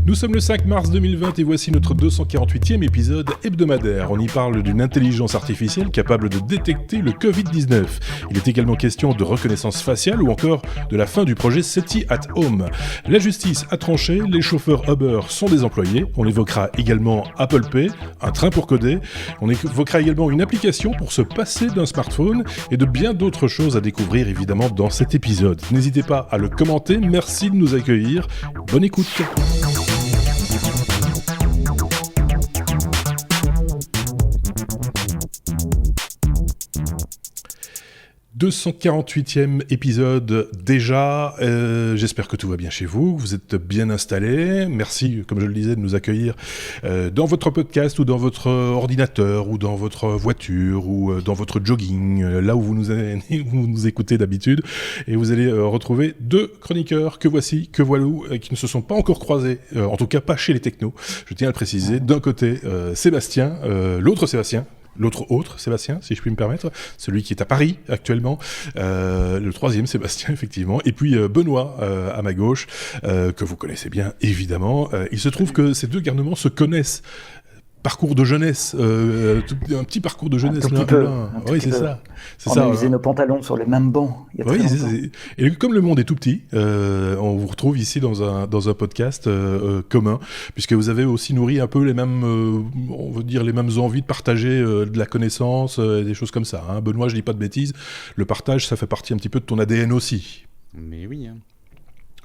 Nous sommes le 5 mars 2020 et voici notre 248e épisode hebdomadaire. On y parle d'une intelligence artificielle capable de détecter le Covid-19. Il est également question de reconnaissance faciale ou encore de la fin du projet SETI at Home. La justice a tranché, les chauffeurs Uber sont désemployés. On évoquera également Apple Pay, un train pour coder. On évoquera également une application pour se passer d'un smartphone et de bien d'autres choses à découvrir évidemment dans cet épisode. N'hésitez pas à le commenter, merci de nous accueillir. Bonne écoute. 248e épisode déjà, j'espère que tout va bien chez vous, vous êtes bien installés, merci comme je le disais de nous accueillir dans votre podcast ou dans votre ordinateur ou dans votre voiture ou dans votre jogging, là où vous nous écoutez d'habitude, et vous allez retrouver deux chroniqueurs que voici, que voilou, qui ne se sont pas encore croisés, en tout cas pas chez les technos, je tiens à le préciser. D'un côté Sébastien, l'autre autre Sébastien, si je puis me permettre, celui qui est à Paris actuellement, le troisième Sébastien effectivement, et puis Benoît à ma gauche, que vous connaissez bien évidemment. Il se trouve que ces deux garnements se connaissent. Parcours de jeunesse, un petit parcours de jeunesse l'un. Oui, c'est ça. On a usé nos pantalons sur les mêmes bancs. Oui, et comme le monde est tout petit, on vous retrouve ici dans un podcast commun, puisque vous avez aussi nourri un peu les mêmes, on veut dire les mêmes envies de partager de la connaissance, des choses comme ça. Hein. Benoît, je dis pas de bêtises. Le partage, ça fait partie un petit peu de ton ADN aussi. Mais oui. Hein.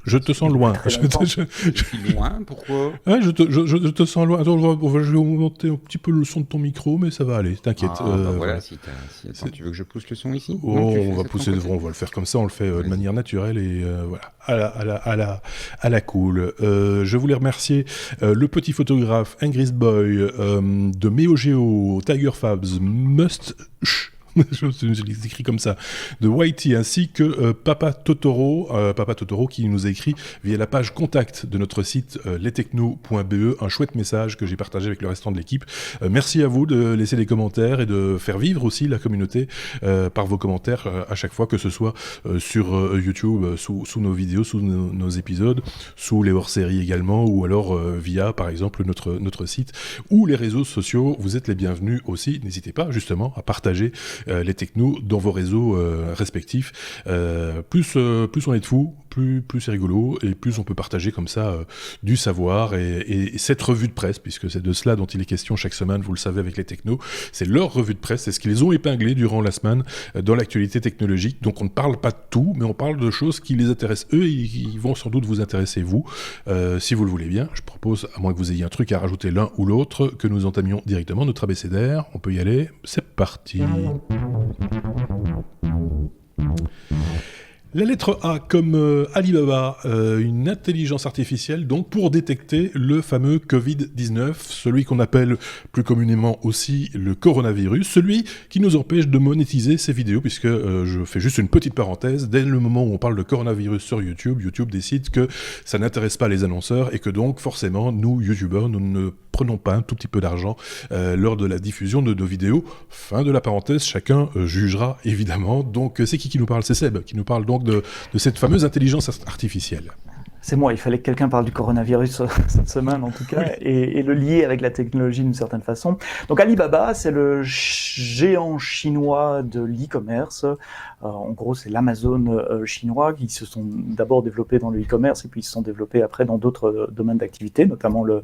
Je te sens loin. Je suis loin, pourquoi ? Je te sens loin. Attends, je vais augmenter un petit peu le son de ton micro, mais ça va aller, t'inquiète. Voilà, si attends, tu veux que je pousse le son ici ? On va pousser devant, on va le faire comme ça, on le fait de manière naturelle et voilà, à la cool. Je voulais remercier le petit photographe Ingrid Boy de MeoGeo, Tiger Fabs, je l'ai écrit comme ça, de Whitey, ainsi que Papa Totoro qui nous a écrit via la page contact de notre site lestechno.be, un chouette message que j'ai partagé avec le restant de l'équipe. Merci à vous de laisser des commentaires et de faire vivre aussi la communauté par vos commentaires à chaque fois, que ce soit sur YouTube, sous nos vidéos, sous nos épisodes, sous les hors-séries également, ou alors via par exemple notre site ou les réseaux sociaux. Vous êtes les bienvenus aussi, n'hésitez pas justement à partager les technos dans vos réseaux respectifs. Plus on est de fous, plus c'est rigolo, et plus on peut partager comme ça du savoir et cette revue de presse, puisque c'est de cela dont il est question chaque semaine, vous le savez avec les technos, c'est leur revue de presse, c'est ce qu'ils ont épinglé durant la semaine dans l'actualité technologique. Donc on ne parle pas de tout, mais on parle de choses qui les intéressent eux et qui vont sans doute vous intéresser vous. Si vous le voulez bien, je propose, à moins que vous ayez un truc à rajouter l'un ou l'autre, que nous entamions directement notre abécédaire. On peut y aller, c'est parti. La lettre A comme Alibaba, une intelligence artificielle donc pour détecter le fameux Covid-19, celui qu'on appelle plus communément aussi le coronavirus, celui qui nous empêche de monétiser ces vidéos, puisque je fais juste une petite parenthèse, dès le moment où on parle de coronavirus sur YouTube, YouTube décide que ça n'intéresse pas les annonceurs et que donc forcément nous, YouTubeurs, nous ne prenons pas un tout petit peu d'argent lors de la diffusion de nos vidéos. Fin de la parenthèse, chacun jugera évidemment. Donc c'est qui nous parle ? C'est Seb qui nous parle donc de cette fameuse intelligence artificielle. C'est moi, il fallait que quelqu'un parle du coronavirus cette semaine en tout cas, oui. et le lier avec la technologie d'une certaine façon. Donc Alibaba, c'est le géant chinois de l'e-commerce. En gros, c'est l'Amazon chinois qui se sont d'abord développés dans le e-commerce et puis ils se sont développés après dans d'autres domaines d'activité, notamment le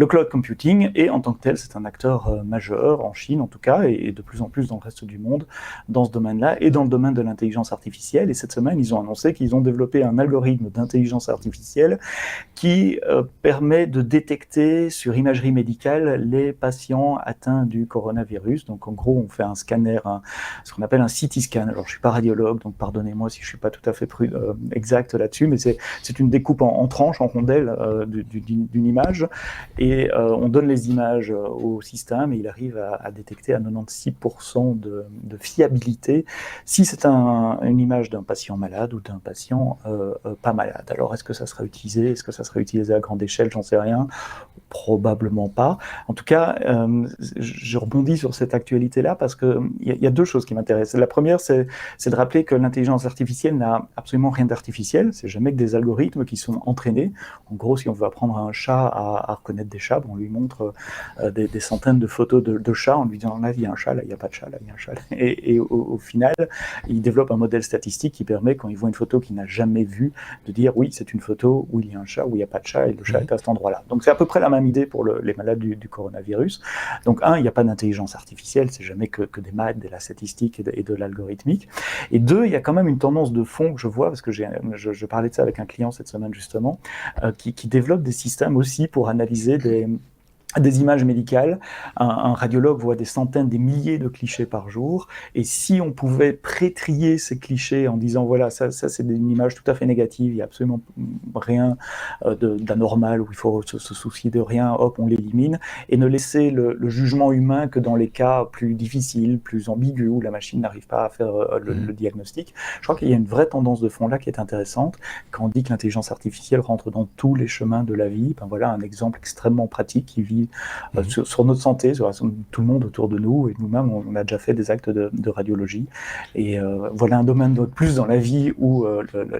cloud computing. Et en tant que tel, c'est un acteur majeur en Chine en tout cas, et de plus en plus dans le reste du monde dans ce domaine-là et dans le domaine de l'intelligence artificielle. Et cette semaine, ils ont annoncé qu'ils ont développé un algorithme d'intelligence artificielle qui permet de détecter sur imagerie médicale les patients atteints du coronavirus. Donc en gros, on fait un scanner, ce qu'on appelle un CT scan. Alors je suis pas radiologue, donc pardonnez-moi si je suis pas tout à fait exact là-dessus, mais c'est une découpe en tranches, en rondelles d'une image, et on donne les images au système et il arrive à détecter à 96% de fiabilité si c'est une image d'un patient malade ou d'un patient pas malade. Alors est-ce que ça serait sera utilisé. Est-ce que ça sera utilisé à grande échelle? J'en sais rien. Probablement pas. En tout cas, je rebondis sur cette actualité-là parce que il y a deux choses qui m'intéressent. La première, c'est de rappeler que l'intelligence artificielle n'a absolument rien d'artificiel. C'est jamais que des algorithmes qui sont entraînés. En gros, si on veut apprendre à un chat à reconnaître des chats, on lui montre des centaines de photos de chats en lui disant là il y a un chat, là il n'y a pas de chat, là il y a un chat. Et au final, il développe un modèle statistique qui permet, quand il voit une photo qu'il n'a jamais vue, de dire oui, c'est une photo où il y a un chat, où il n'y a pas de chat, et le chat est à cet endroit-là. Donc c'est à peu près la même idée pour les malades du coronavirus. Donc il n'y a pas d'intelligence artificielle, c'est jamais que des maths, de la statistique et de l'algorithmique. Et deux, il y a quand même une tendance de fond que je vois, parce que je parlais de ça avec un client cette semaine justement, qui développe des systèmes aussi pour analyser des images médicales. Un radiologue voit des centaines, des milliers de clichés par jour, et si on pouvait pré-trier ces clichés en disant voilà, ça c'est une image tout à fait négative, il n'y a absolument rien d'anormal, où il faut se soucier de rien, hop, on l'élimine, et ne laisser le jugement humain que dans les cas plus difficiles, plus ambigus, où la machine n'arrive pas à faire le diagnostic. Je crois qu'il y a une vraie tendance de fond là qui est intéressante. Quand on dit que l'intelligence artificielle rentre dans tous les chemins de la vie, ben voilà un exemple extrêmement pratique qui vit sur notre santé, sur tout le monde autour de nous, et nous-mêmes, on a déjà fait des actes de radiologie. Et voilà un domaine de plus dans la vie où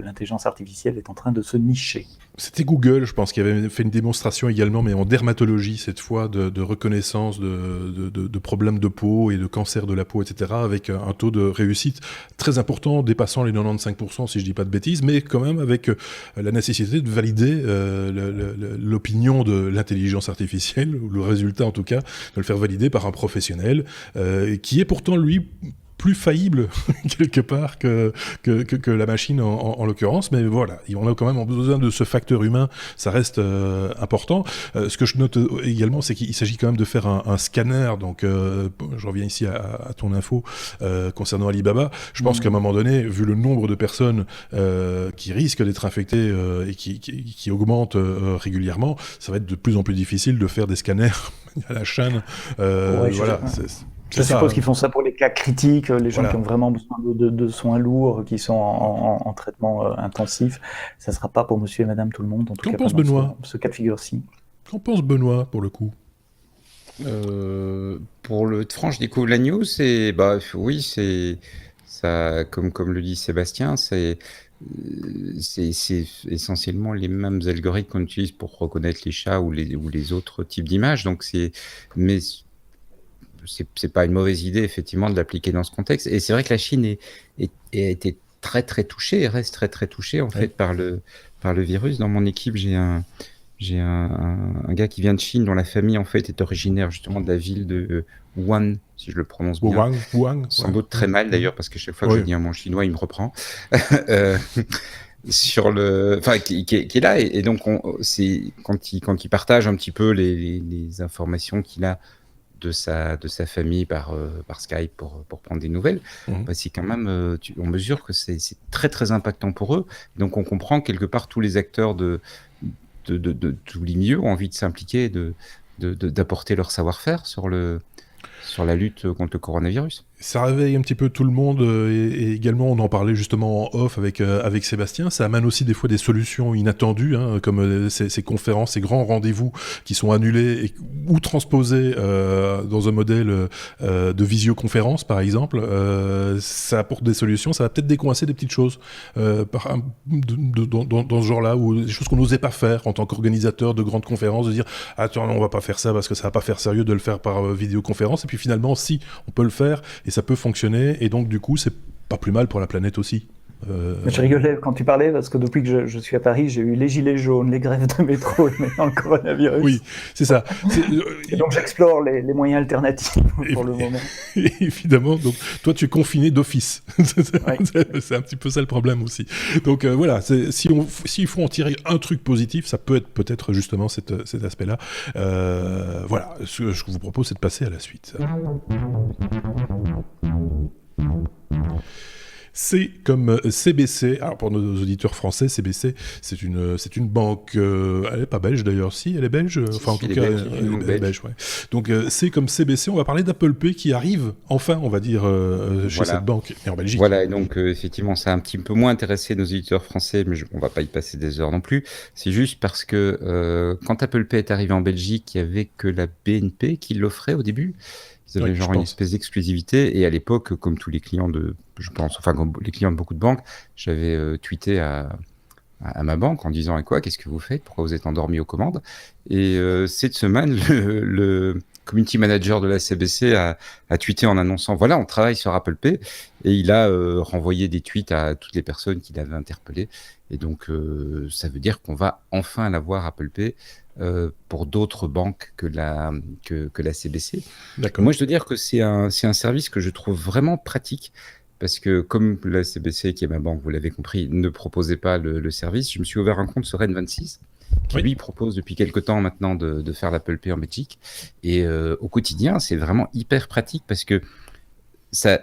l'intelligence artificielle est en train de se nicher. C'était Google, je pense, qui avait fait une démonstration également, mais en dermatologie cette fois, de reconnaissance de problèmes de peau et de cancer de la peau, etc., avec un taux de réussite très important, dépassant les 95%, si je dis pas de bêtises, mais quand même avec la nécessité de valider l'opinion de l'intelligence artificielle, ou le résultat en tout cas, de le faire valider par un professionnel, qui est pourtant, lui, plus faillible quelque part que la machine en l'occurrence, mais voilà, on a quand même besoin de ce facteur humain, ça reste important. Ce que je note également, c'est qu'il s'agit quand même de faire un scanner, donc je reviens ici à ton info concernant Alibaba. Je pense qu'à un moment donné, vu le nombre de personnes qui risquent d'être infectées et qui augmente régulièrement, ça va être de plus en plus difficile de faire des scanners à la chaîne. Voilà, je suppose qu'ils font ça pour les cas critiques, les gens qui ont vraiment besoin de soins lourds, qui sont en traitement intensif. Ça ne sera pas pour monsieur et madame tout le monde, en tout cas pas dans ce cas de figure-ci. Qu'en pense Benoît, pour le coup? Pour le franc, je découvre la news, oui, c'est ça, comme le dit Sébastien, c'est essentiellement les mêmes algorithmes qu'on utilise pour reconnaître les chats ou les autres types d'images. Donc mais c'est pas une mauvaise idée effectivement de l'appliquer dans ce contexte. Et c'est vrai que la Chine a été très très touchée et reste très très touchée en fait par le virus. Dans mon équipe, j'ai un gars qui vient de Chine, dont la famille en fait est originaire justement de la ville de Wuhan, si je le prononce bien. Wuhan, sans doute très mal d'ailleurs, parce que chaque fois que je dis un mot chinois, il me reprend. Qui est là, et donc c'est quand il partage un petit peu les informations qu'il a de sa famille par Skype pour prendre des nouvelles, c'est quand même on mesure que c'est très très impactant pour eux. Donc on comprend quelque part tous les acteurs de tous les milieux ont envie de s'impliquer, d'apporter leur savoir-faire sur la lutte contre le coronavirus. Ça réveille un petit peu tout le monde et également on en parlait justement en off avec Sébastien. Ça amène aussi des fois des solutions inattendues, comme ces conférences, ces grands rendez-vous qui sont annulés ou transposés dans un modèle de visioconférence par exemple. Ça apporte des solutions, ça va peut-être décoincer des petites choses dans ce genre-là, ou des choses qu'on n'osait pas faire en tant qu'organisateur de grandes conférences, de dire attends, on va pas faire ça parce que ça va pas faire sérieux de le faire par vidéoconférence, et puis finalement si on peut le faire et ça peut fonctionner, et donc du coup c'est pas plus mal pour la planète aussi. Je rigolais quand tu parlais, parce que depuis que je suis à Paris, j'ai eu les gilets jaunes, les grèves de métro et maintenant le coronavirus. Oui, c'est ça. Et donc j'explore les moyens alternatifs pour le moment. Évidemment, donc toi tu es confiné d'office. C'est un petit peu ça le problème aussi. Donc voilà, s'il faut en tirer un truc positif, ça peut être peut-être justement cet aspect-là. Voilà, ce que je vous propose, c'est de passer à la suite. C'est comme CBC. Alors pour nos auditeurs français, CBC, c'est une banque. Elle est pas belge d'ailleurs, si elle est belge. Enfin en tout cas, elle est belge. Ouais. Donc c'est comme CBC. On va parler d'Apple Pay qui arrive enfin, on va dire, chez cette banque et en Belgique. Voilà, et donc effectivement, ça a un petit peu moins intéressé nos éditeurs français, mais on va pas y passer des heures non plus. C'est juste parce que quand Apple Pay est arrivé en Belgique, il y avait que la BNP qui l'offrait au début. Ils avaient genre une espèce d'exclusivité, et à l'époque, comme tous les clients comme les clients de beaucoup de banques, j'avais tweeté à ma banque en disant quoi, qu'est-ce que vous faites, pourquoi vous êtes endormi aux commandes. Et cette semaine, le community manager de la CBC a tweeté en annonçant voilà, on travaille sur Apple Pay, et il a renvoyé des tweets à toutes les personnes qui l'avaient interpellé. Et donc ça veut dire qu'on va enfin l'avoir Apple Pay pour d'autres banques que la CBC. D'accord. Moi je dois dire que c'est un service que je trouve vraiment pratique. Parce que comme la CBC, qui est ma banque, vous l'avez compris, ne proposait pas le service, je me suis ouvert un compte sur N26, qui lui propose depuis quelque temps maintenant de faire l'Apple Pay en Belgique. Et au quotidien, c'est vraiment hyper pratique parce que ça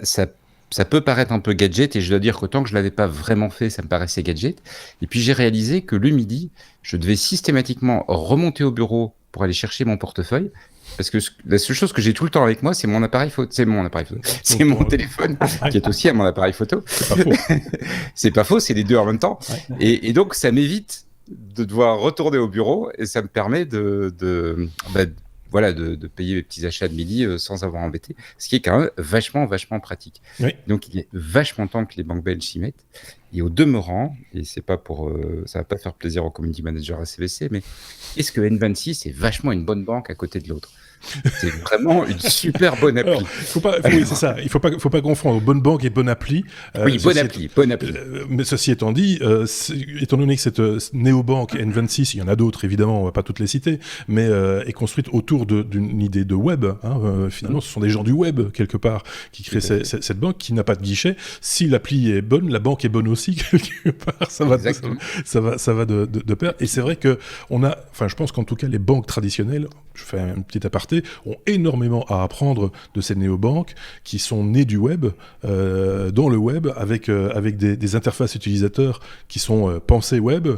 peut paraître un peu gadget, et je dois dire qu'autant que je ne l'avais pas vraiment fait, ça me paraissait gadget. Et puis j'ai réalisé que le midi, je devais systématiquement remonter au bureau pour aller chercher mon portefeuille. Parce que la seule chose que j'ai tout le temps avec moi, c'est mon appareil photo. C'est mon téléphone, qui est aussi à mon appareil photo. C'est pas faux. C'est pas faux, c'est les deux en même temps. Ouais. Et donc, ça m'évite de devoir retourner au bureau, et ça me permet de payer mes petits achats de midi sans avoir embêté. Ce qui est quand même vachement pratique. Oui. Donc, il est vachement temps que les banques belges s'y mettent. Et au demeurant, et c'est pas ça va pas faire plaisir au community manager à CVC, mais est-ce que N26 est vachement une bonne banque à côté de l'autre? C'est vraiment une super bonne appli. Alors, oui, c'est ça. Il faut pas confondre bonne banque et bonne appli. Oui, bonne appli. Mais ceci étant dit, étant donné que cette néobanque N26, il y en a d'autres évidemment, on va pas toutes les citer, mais est construite autour d'une idée de web. Finalement, ce sont des gens du web quelque part qui créent cette banque qui n'a pas de guichet. Si l'appli est bonne, la banque est bonne aussi quelque part. Ça va de pair. Et c'est vrai que je pense qu'en tout cas les banques traditionnelles, je fais un petit aparté, ont énormément à apprendre de ces néobanques qui sont nées du web, dans le web, avec des interfaces utilisateurs qui sont pensées web,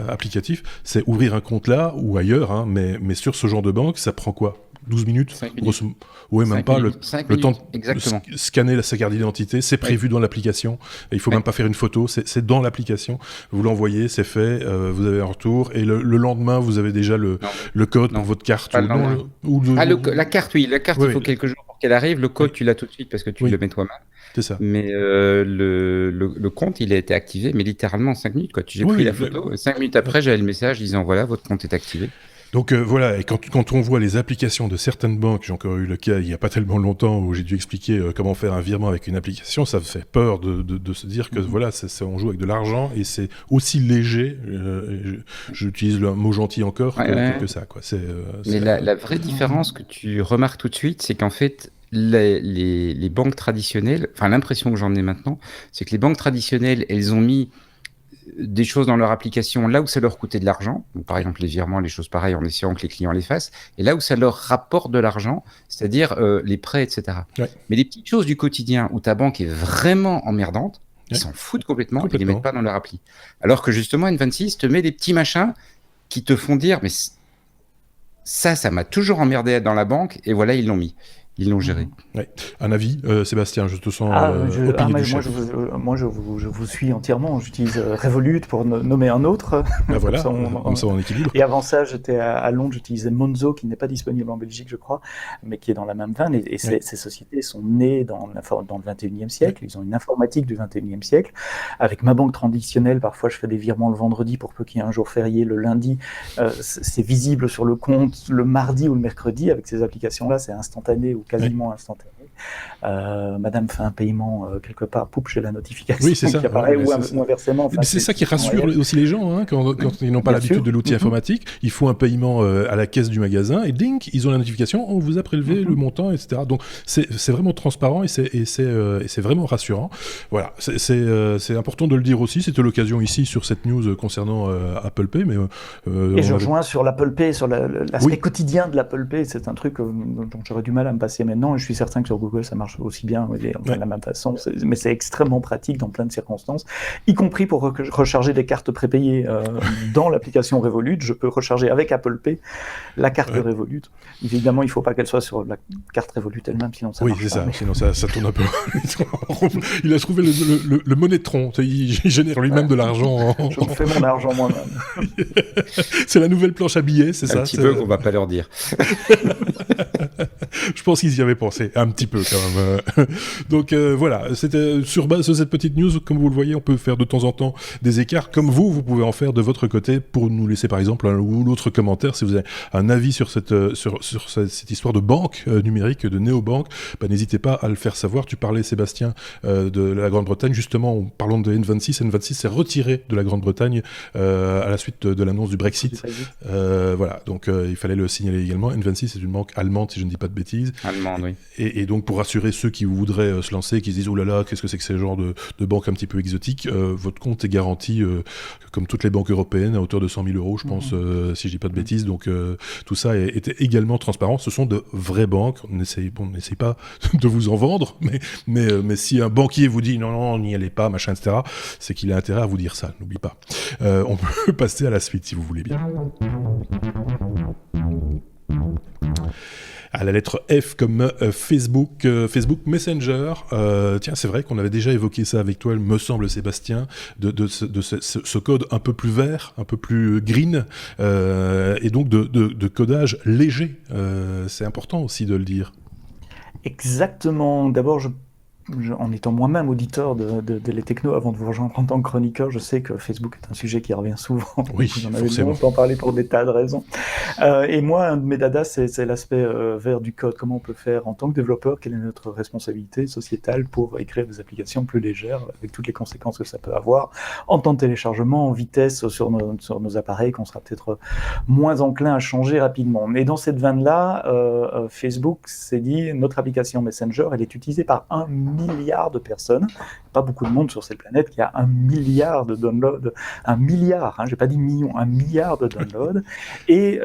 applicatifs. C'est ouvrir un compte là ou ailleurs, mais sur ce genre de banque, ça prend quoi ? 12 minutes, 5 minutes. Oui, même pas. Le temps exactement. de scanner sa carte d'identité, c'est prévu dans l'application. Il faut même pas faire une photo, c'est dans l'application. Vous l'envoyez, c'est fait, vous avez un retour, et le lendemain, vous avez déjà le code pour votre carte. La carte, oui. La carte, il faut quelques jours pour qu'elle arrive. Le code, tu l'as tout de suite parce que tu le mets toi-même. C'est ça. Mais le compte, il a été activé, mais littéralement en 5 minutes. J'ai pris la photo, 5 minutes après, j'avais le message disant voilà, votre compte est activé. Donc voilà, et quand on voit les applications de certaines banques, j'ai encore eu le cas il n'y a pas tellement longtemps où j'ai dû expliquer comment faire un virement avec une application, ça fait peur de se dire que voilà, on joue avec de l'argent et c'est aussi léger, j'utilise le mot gentil encore, que ça. Mais la vraie différence que tu remarques tout de suite, c'est qu'en fait, les banques traditionnelles, enfin l'impression que j'en ai maintenant, c'est que les banques traditionnelles, elles ont mis des choses dans leur application là où ça leur coûtait de l'argent, donc par exemple les virements, les choses pareilles, en essayant que les clients les fassent, et là où ça leur rapporte de l'argent, c'est-à-dire les prêts, etc. Ouais. Mais les petites choses du quotidien où ta banque est vraiment emmerdante, ils s'en foutent complètement, ils les mettent pas dans leur appli. Alors que justement N26 te met des petits machins qui te font dire mais ça m'a toujours emmerdé dans la banque, et voilà, ils l'ont mis. Ils l'ont géré. Ouais. Un avis, Sébastien, je te sens moi, je vous suis entièrement. J'utilise Revolut pour nommer un autre. Voilà, comme ça on équilibre. Et avant ça, j'étais à Londres, j'utilisais Monzo, qui n'est pas disponible en Belgique, je crois, mais qui est dans la même veine. Et ces sociétés sont nées dans le 21e siècle. Ils ont une informatique du 21e siècle. Avec ma banque traditionnelle, parfois, je fais des virements le vendredi pour peu qu'il y ait un jour férié le lundi. C'est visible sur le compte le mardi ou le mercredi. Avec ces applications-là, c'est instantané ou quasiment instantané. Madame fait un paiement quelque part, poup, j'ai la notification qui apparaît, ou inversement. Enfin, c'est ça qui rassure aussi les gens, quand ils n'ont pas l'habitude de l'outil informatique. Ils font un paiement à la caisse du magasin et ding, ils ont la notification, on vous a prélevé le montant, etc. Donc c'est vraiment transparent et c'est vraiment rassurant. Voilà, c'est important de le dire aussi. C'était l'occasion ici sur cette news concernant Apple Pay. Mais, et je rejoins sur l'Apple Pay, sur l'aspect quotidien de l'Apple Pay. C'est un truc dont j'aurais du mal à me passer maintenant, et je suis certain que sur Google Google, ça marche aussi bien, de la même façon. Mais c'est extrêmement pratique dans plein de circonstances, y compris pour recharger des cartes prépayées dans l'application Revolut. Je peux recharger avec Apple Pay la carte de Revolut. Évidemment, il ne faut pas qu'elle soit sur la carte Revolut elle-même, sinon ça marche pas. Oui, c'est ça, sinon ça tourne un peu. Il a trouvé le monétron. Il génère lui-même de l'argent. Je me fais mon argent moi-même. C'est la nouvelle planche à billets, c'est ça? Un petit peu qu'on va pas leur dire. Je pense qu'ils y avaient pensé, un petit peu quand même. Donc voilà, c'était sur base de cette petite news, comme vous le voyez, on peut faire de temps en temps des écarts, comme vous pouvez en faire de votre côté pour nous laisser par exemple un ou l'autre commentaire si vous avez un avis sur cette histoire de banque numérique, de néobanque, n'hésitez pas à le faire savoir. Tu parlais, Sébastien, de la Grande-Bretagne, justement, en parlant de N26. N26 s'est retiré de la Grande-Bretagne à la suite de l'annonce du Brexit. Voilà, donc il fallait le signaler également. N26 c'est une banque allemande, si je ne dis pas de bêtises. Allemande, oui. Et donc pour rassurer ceux qui voudraient se lancer, qui se disent oh là là, qu'est-ce que c'est que ce genre de banque un petit peu exotique, votre compte est garanti comme toutes les banques européennes à hauteur de 100 000 euros, je pense, si je dis pas de bêtises. Donc tout ça était également transparent. Ce sont de vraies banques. On n'essaye pas de vous en vendre, mais si un banquier vous dit non, n'y allez pas, machin, etc., c'est qu'il a intérêt à vous dire ça. N'oublie pas. On peut passer à la suite si vous voulez bien. À la lettre F comme Facebook Messenger. Tiens, c'est vrai qu'on avait déjà évoqué ça avec toi, il me semble, Sébastien, de ce code un peu plus vert, un peu plus green, et donc de codage léger. C'est important aussi de le dire. Exactement. D'abord, en étant moi-même auditeur de Les Technos avant de vous rejoindre en tant que chroniqueur, je sais que Facebook est un sujet qui revient souvent. Oui, vous en avez forcément. longtemps parlé pour des tas de raisons. Et moi, un de mes dadas, c'est l'aspect vert du code. Comment on peut faire en tant que développeur? Quelle est notre responsabilité sociétale pour écrire des applications plus légères, avec toutes les conséquences que ça peut avoir en temps de téléchargement, en vitesse sur nos appareils, qu'on sera peut-être moins enclin à changer rapidement. Mais dans cette veine-là, Facebook s'est dit, notre application Messenger, elle est utilisée par 1 milliard de personnes. Pas beaucoup de monde sur cette planète qui a 1 milliard de downloads. 1 milliard, j'ai pas dit million, 1 milliard de downloads. Et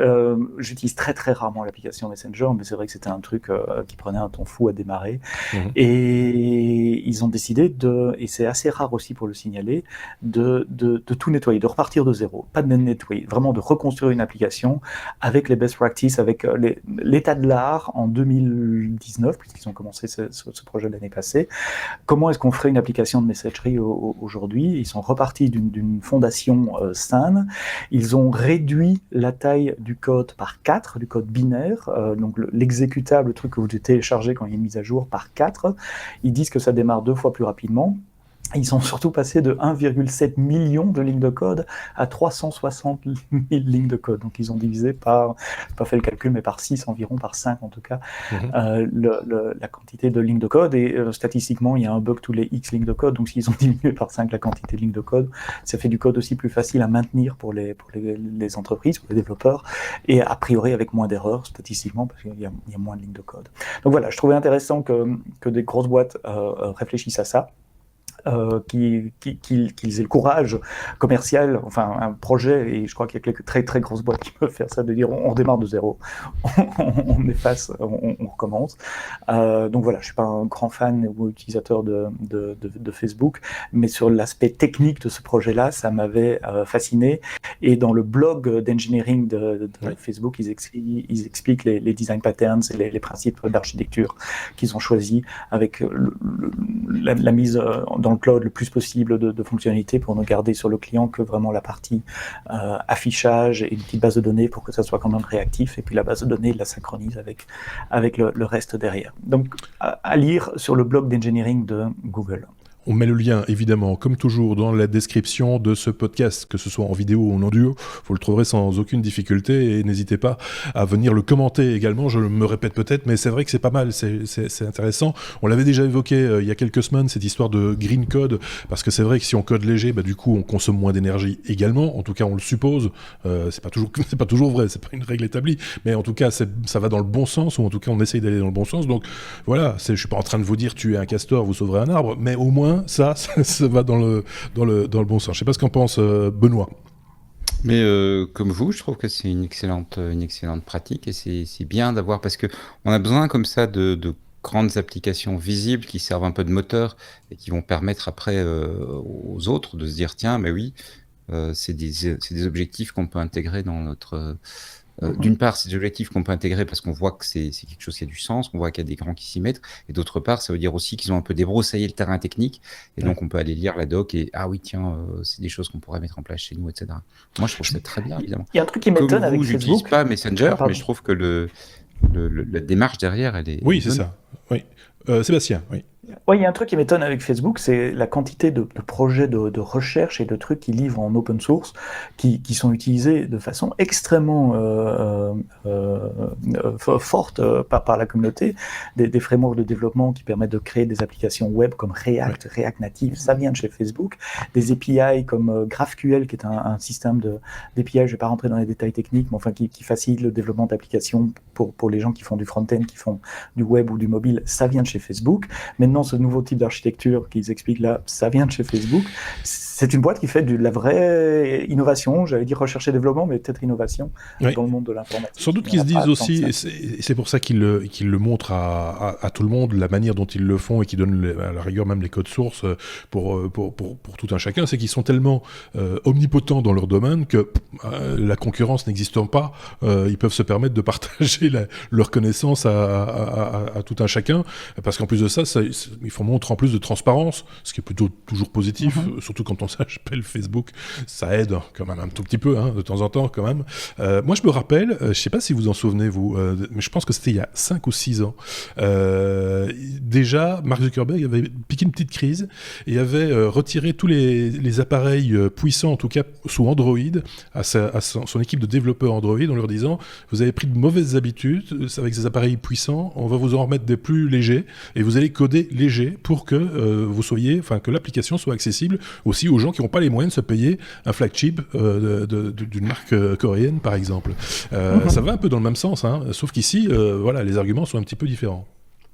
j'utilise très très rarement l'application Messenger, mais c'est vrai que c'était un truc qui prenait un temps fou à démarrer. Et ils ont décidé et c'est assez rare aussi pour le signaler, de tout nettoyer, de repartir de zéro. Pas de nettoyer, vraiment de reconstruire une application avec les best practices, avec l'état de l'art en 2019, puisqu'ils ont commencé ce projet l'année passée. Comment est-ce qu'on ferait une application de messagerie aujourd'hui? Ils sont repartis d'une fondation saine. Ils ont réduit la taille du code par 4, du code binaire, donc l'exécutable, le truc que vous téléchargez quand il est mis à jour, par 4. Ils disent que ça démarre 2 fois plus rapidement. Ils sont surtout passés de 1,7 million de lignes de code à 360 000 lignes de code. Donc ils ont divisé par, je n'ai pas fait le calcul, mais par 6 environ, par 5 en tout cas, la quantité de lignes de code. Et statistiquement, il y a un bug tous les X lignes de code. Donc s'ils ont diminué par 5 la quantité de lignes de code, ça fait du code aussi plus facile à maintenir pour les entreprises, pour les développeurs, et a priori avec moins d'erreurs statistiquement, parce qu'il y a moins de lignes de code. Donc voilà, je trouvais intéressant que des grosses boîtes réfléchissent à ça. Qu'ils aient le courage commercial, enfin un projet, et je crois qu'il y a quelques très très grosses boîtes qui peuvent faire ça, de dire on redémarre de zéro, on efface, on recommence. Donc voilà, je suis pas un grand fan ou utilisateur de Facebook, mais sur l'aspect technique de ce projet-là, ça m'avait fasciné. Et dans le blog d'engineering de Facebook, ils expliquent les design patterns et les principes d'architecture qu'ils ont choisis avec la mise dans le cloud le plus possible de fonctionnalités pour ne garder sur le client que vraiment la partie affichage et une petite base de données pour que ça soit quand même réactif, et puis la base de données la synchronise avec le reste derrière. Donc à lire sur le blog d'engineering de Google. On met le lien, évidemment, comme toujours, dans la description de ce podcast, que ce soit en vidéo ou en audio. Vous le trouverez sans aucune difficulté, et n'hésitez pas à venir le commenter également. Je me répète peut-être, mais c'est vrai que c'est pas mal, c'est intéressant. On l'avait déjà évoqué il y a quelques semaines, cette histoire de green code, parce que c'est vrai que si on code léger, du coup, on consomme moins d'énergie également. En tout cas, on le suppose. C'est pas toujours vrai, c'est pas une règle établie, mais en tout cas, ça va dans le bon sens, ou en tout cas, on essaye d'aller dans le bon sens. Donc voilà, je suis pas en train de vous dire tuez un castor, vous sauverez un arbre, mais au moins ça va dans le bon sens. Je sais pas ce qu'en pense Benoît. Mais comme vous, je trouve que c'est une excellente pratique, et c'est bien d'avoir, parce que on a besoin comme ça de grandes applications visibles qui servent un peu de moteur et qui vont permettre après aux autres de se dire tiens, mais oui, c'est des objectifs qu'on peut intégrer dans notre. D'une part, c'est des objectifs qu'on peut intégrer parce qu'on voit que c'est quelque chose qui a du sens, qu'on voit qu'il y a des grands qui s'y mettent, et d'autre part, ça veut dire aussi qu'ils ont un peu débroussaillé le terrain technique, et donc on peut aller lire la doc et ah oui, tiens, c'est des choses qu'on pourrait mettre en place chez nous, etc. Moi, je trouve ça très bien, évidemment. Il y a un truc qui m'étonne avec J'utilise Facebook. pas Messenger, pardon. mais je trouve que la démarche derrière, elle est. Oui, elle est c'est bonne. ça. Oui. Sébastien, oui. Ouais, il y a un truc qui m'étonne avec Facebook, c'est la quantité de projets de recherche et de trucs qu'ils livrent en open source, qui sont utilisés de façon extrêmement forte par la communauté. Des frameworks de développement qui permettent de créer des applications web comme React, React Native, ça vient de chez Facebook. Des API comme GraphQL, qui est un système d'API, je ne vais pas rentrer dans les détails techniques, mais enfin qui facilite le développement d'applications pour les gens qui font du front-end, qui font du web ou du mobile, ça vient de chez Facebook. Maintenant, ce nouveau type d'architecture qu'ils expliquent là, ça vient de chez Facebook. C'est une boîte qui fait de la vraie innovation, j'allais dire recherche et développement, mais peut-être innovation dans le monde de l'informatique. Sans doute qu'ils se disent aussi, et c'est pour ça qu'ils le montrent à tout le monde, la manière dont ils le font et qu'ils donnent à la rigueur même les codes sources pour tout un chacun, c'est qu'ils sont tellement omnipotents dans leur domaine que la concurrence n'existant pas, ils peuvent se permettre de partager leur connaissance à tout un chacun, parce qu'en plus de ça, ils font montre en plus de transparence, ce qui est plutôt toujours positif, surtout quand on s'appelle Facebook, ça aide quand même un tout petit peu, de temps en temps quand même. Moi je me rappelle, je sais pas si vous en souvenez vous, mais je pense que c'était il y a 5 ou 6 ans, déjà Mark Zuckerberg avait piqué une petite crise et avait retiré tous les appareils puissants, en tout cas sous Android, à son équipe de développeurs Android, en leur disant vous avez pris de mauvaises habitudes avec ces appareils puissants, on va vous en remettre des plus légers et vous allez coder léger pour que que l'application soit accessible aussi aux gens qui n'ont pas les moyens de se payer un flagship d'une marque coréenne par exemple. Ça va un peu dans le même sens, sauf qu'ici les arguments sont un petit peu différents.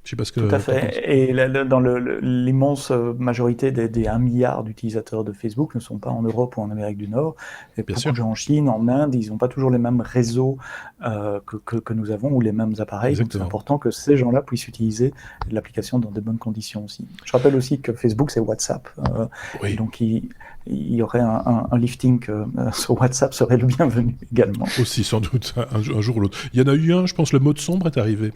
Je sais pas ce que tout à fait. Et dans l'immense majorité des 1 milliard d'utilisateurs de Facebook ne sont pas en Europe ou en Amérique du Nord. Et beaucoup de gens en Chine, en Inde, ils n'ont pas toujours les mêmes réseaux que nous avons ou les mêmes appareils. Exactement. Donc c'est important que ces gens-là puissent utiliser l'application dans de bonnes conditions aussi. Je rappelle aussi que Facebook, c'est WhatsApp. Et donc il y aurait un lifting sur WhatsApp serait le bienvenu également. Aussi, sans doute, un jour ou l'autre. Il y en a eu un, je pense, le mode sombre est arrivé.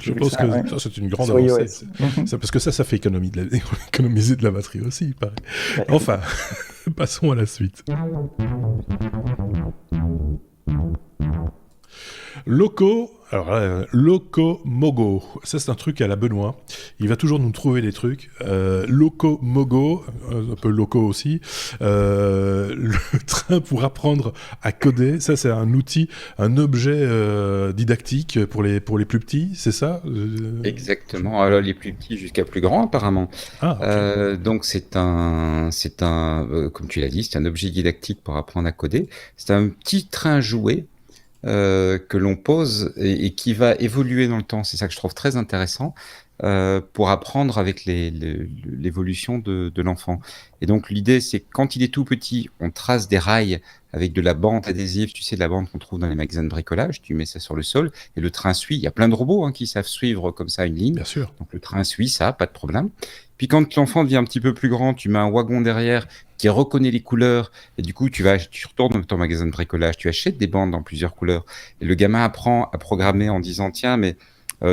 Je pense que ça, c'est une grande avancée. Parce que ça fait économiser de la batterie aussi, il paraît. Enfin, passons à la suite. Locomogo, ça c'est un truc à la Benoît, il va toujours nous trouver des trucs. Locomogo, un peu loco aussi, le train pour apprendre à coder, ça c'est un outil, un objet didactique pour les plus petits, c'est ça Exactement, alors les plus petits jusqu'à plus grands apparemment. Okay. Donc c'est un comme tu l'as dit, c'est un objet didactique pour apprendre à coder, c'est un petit train jouet que l'on pose et qui va évoluer dans le temps. C'est ça que je trouve très intéressant pour apprendre avec l'évolution de l'enfant. Et donc l'idée, c'est que quand il est tout petit, on trace des rails avec de la bande adhésive, tu sais, de la bande qu'on trouve dans les magasins de bricolage, tu mets ça sur le sol et le train suit. Il y a plein de robots qui savent suivre comme ça une ligne. Bien sûr. Donc le train suit ça, pas de problème. Puis quand l'enfant devient un petit peu plus grand, tu mets un wagon derrière qui reconnaît les couleurs et du coup tu retournes dans ton magasin de bricolage, tu achètes des bandes dans plusieurs couleurs et le gamin apprend à programmer en disant tiens mais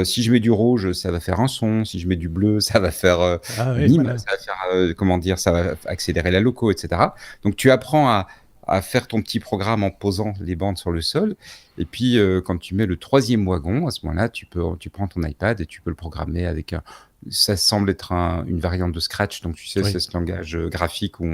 si je mets du rouge, ça va faire un son. Si je mets du bleu, ça va faire une hymne, voilà. Ça va faire, ça va accélérer la loco, etc. Donc tu apprends à faire ton petit programme en posant les bandes sur le sol. Et puis quand tu mets le 3e wagon, à ce moment-là, tu prends ton iPad et tu peux le programmer avec ça semble être une variante de Scratch, donc tu sais, c'est ce langage graphique où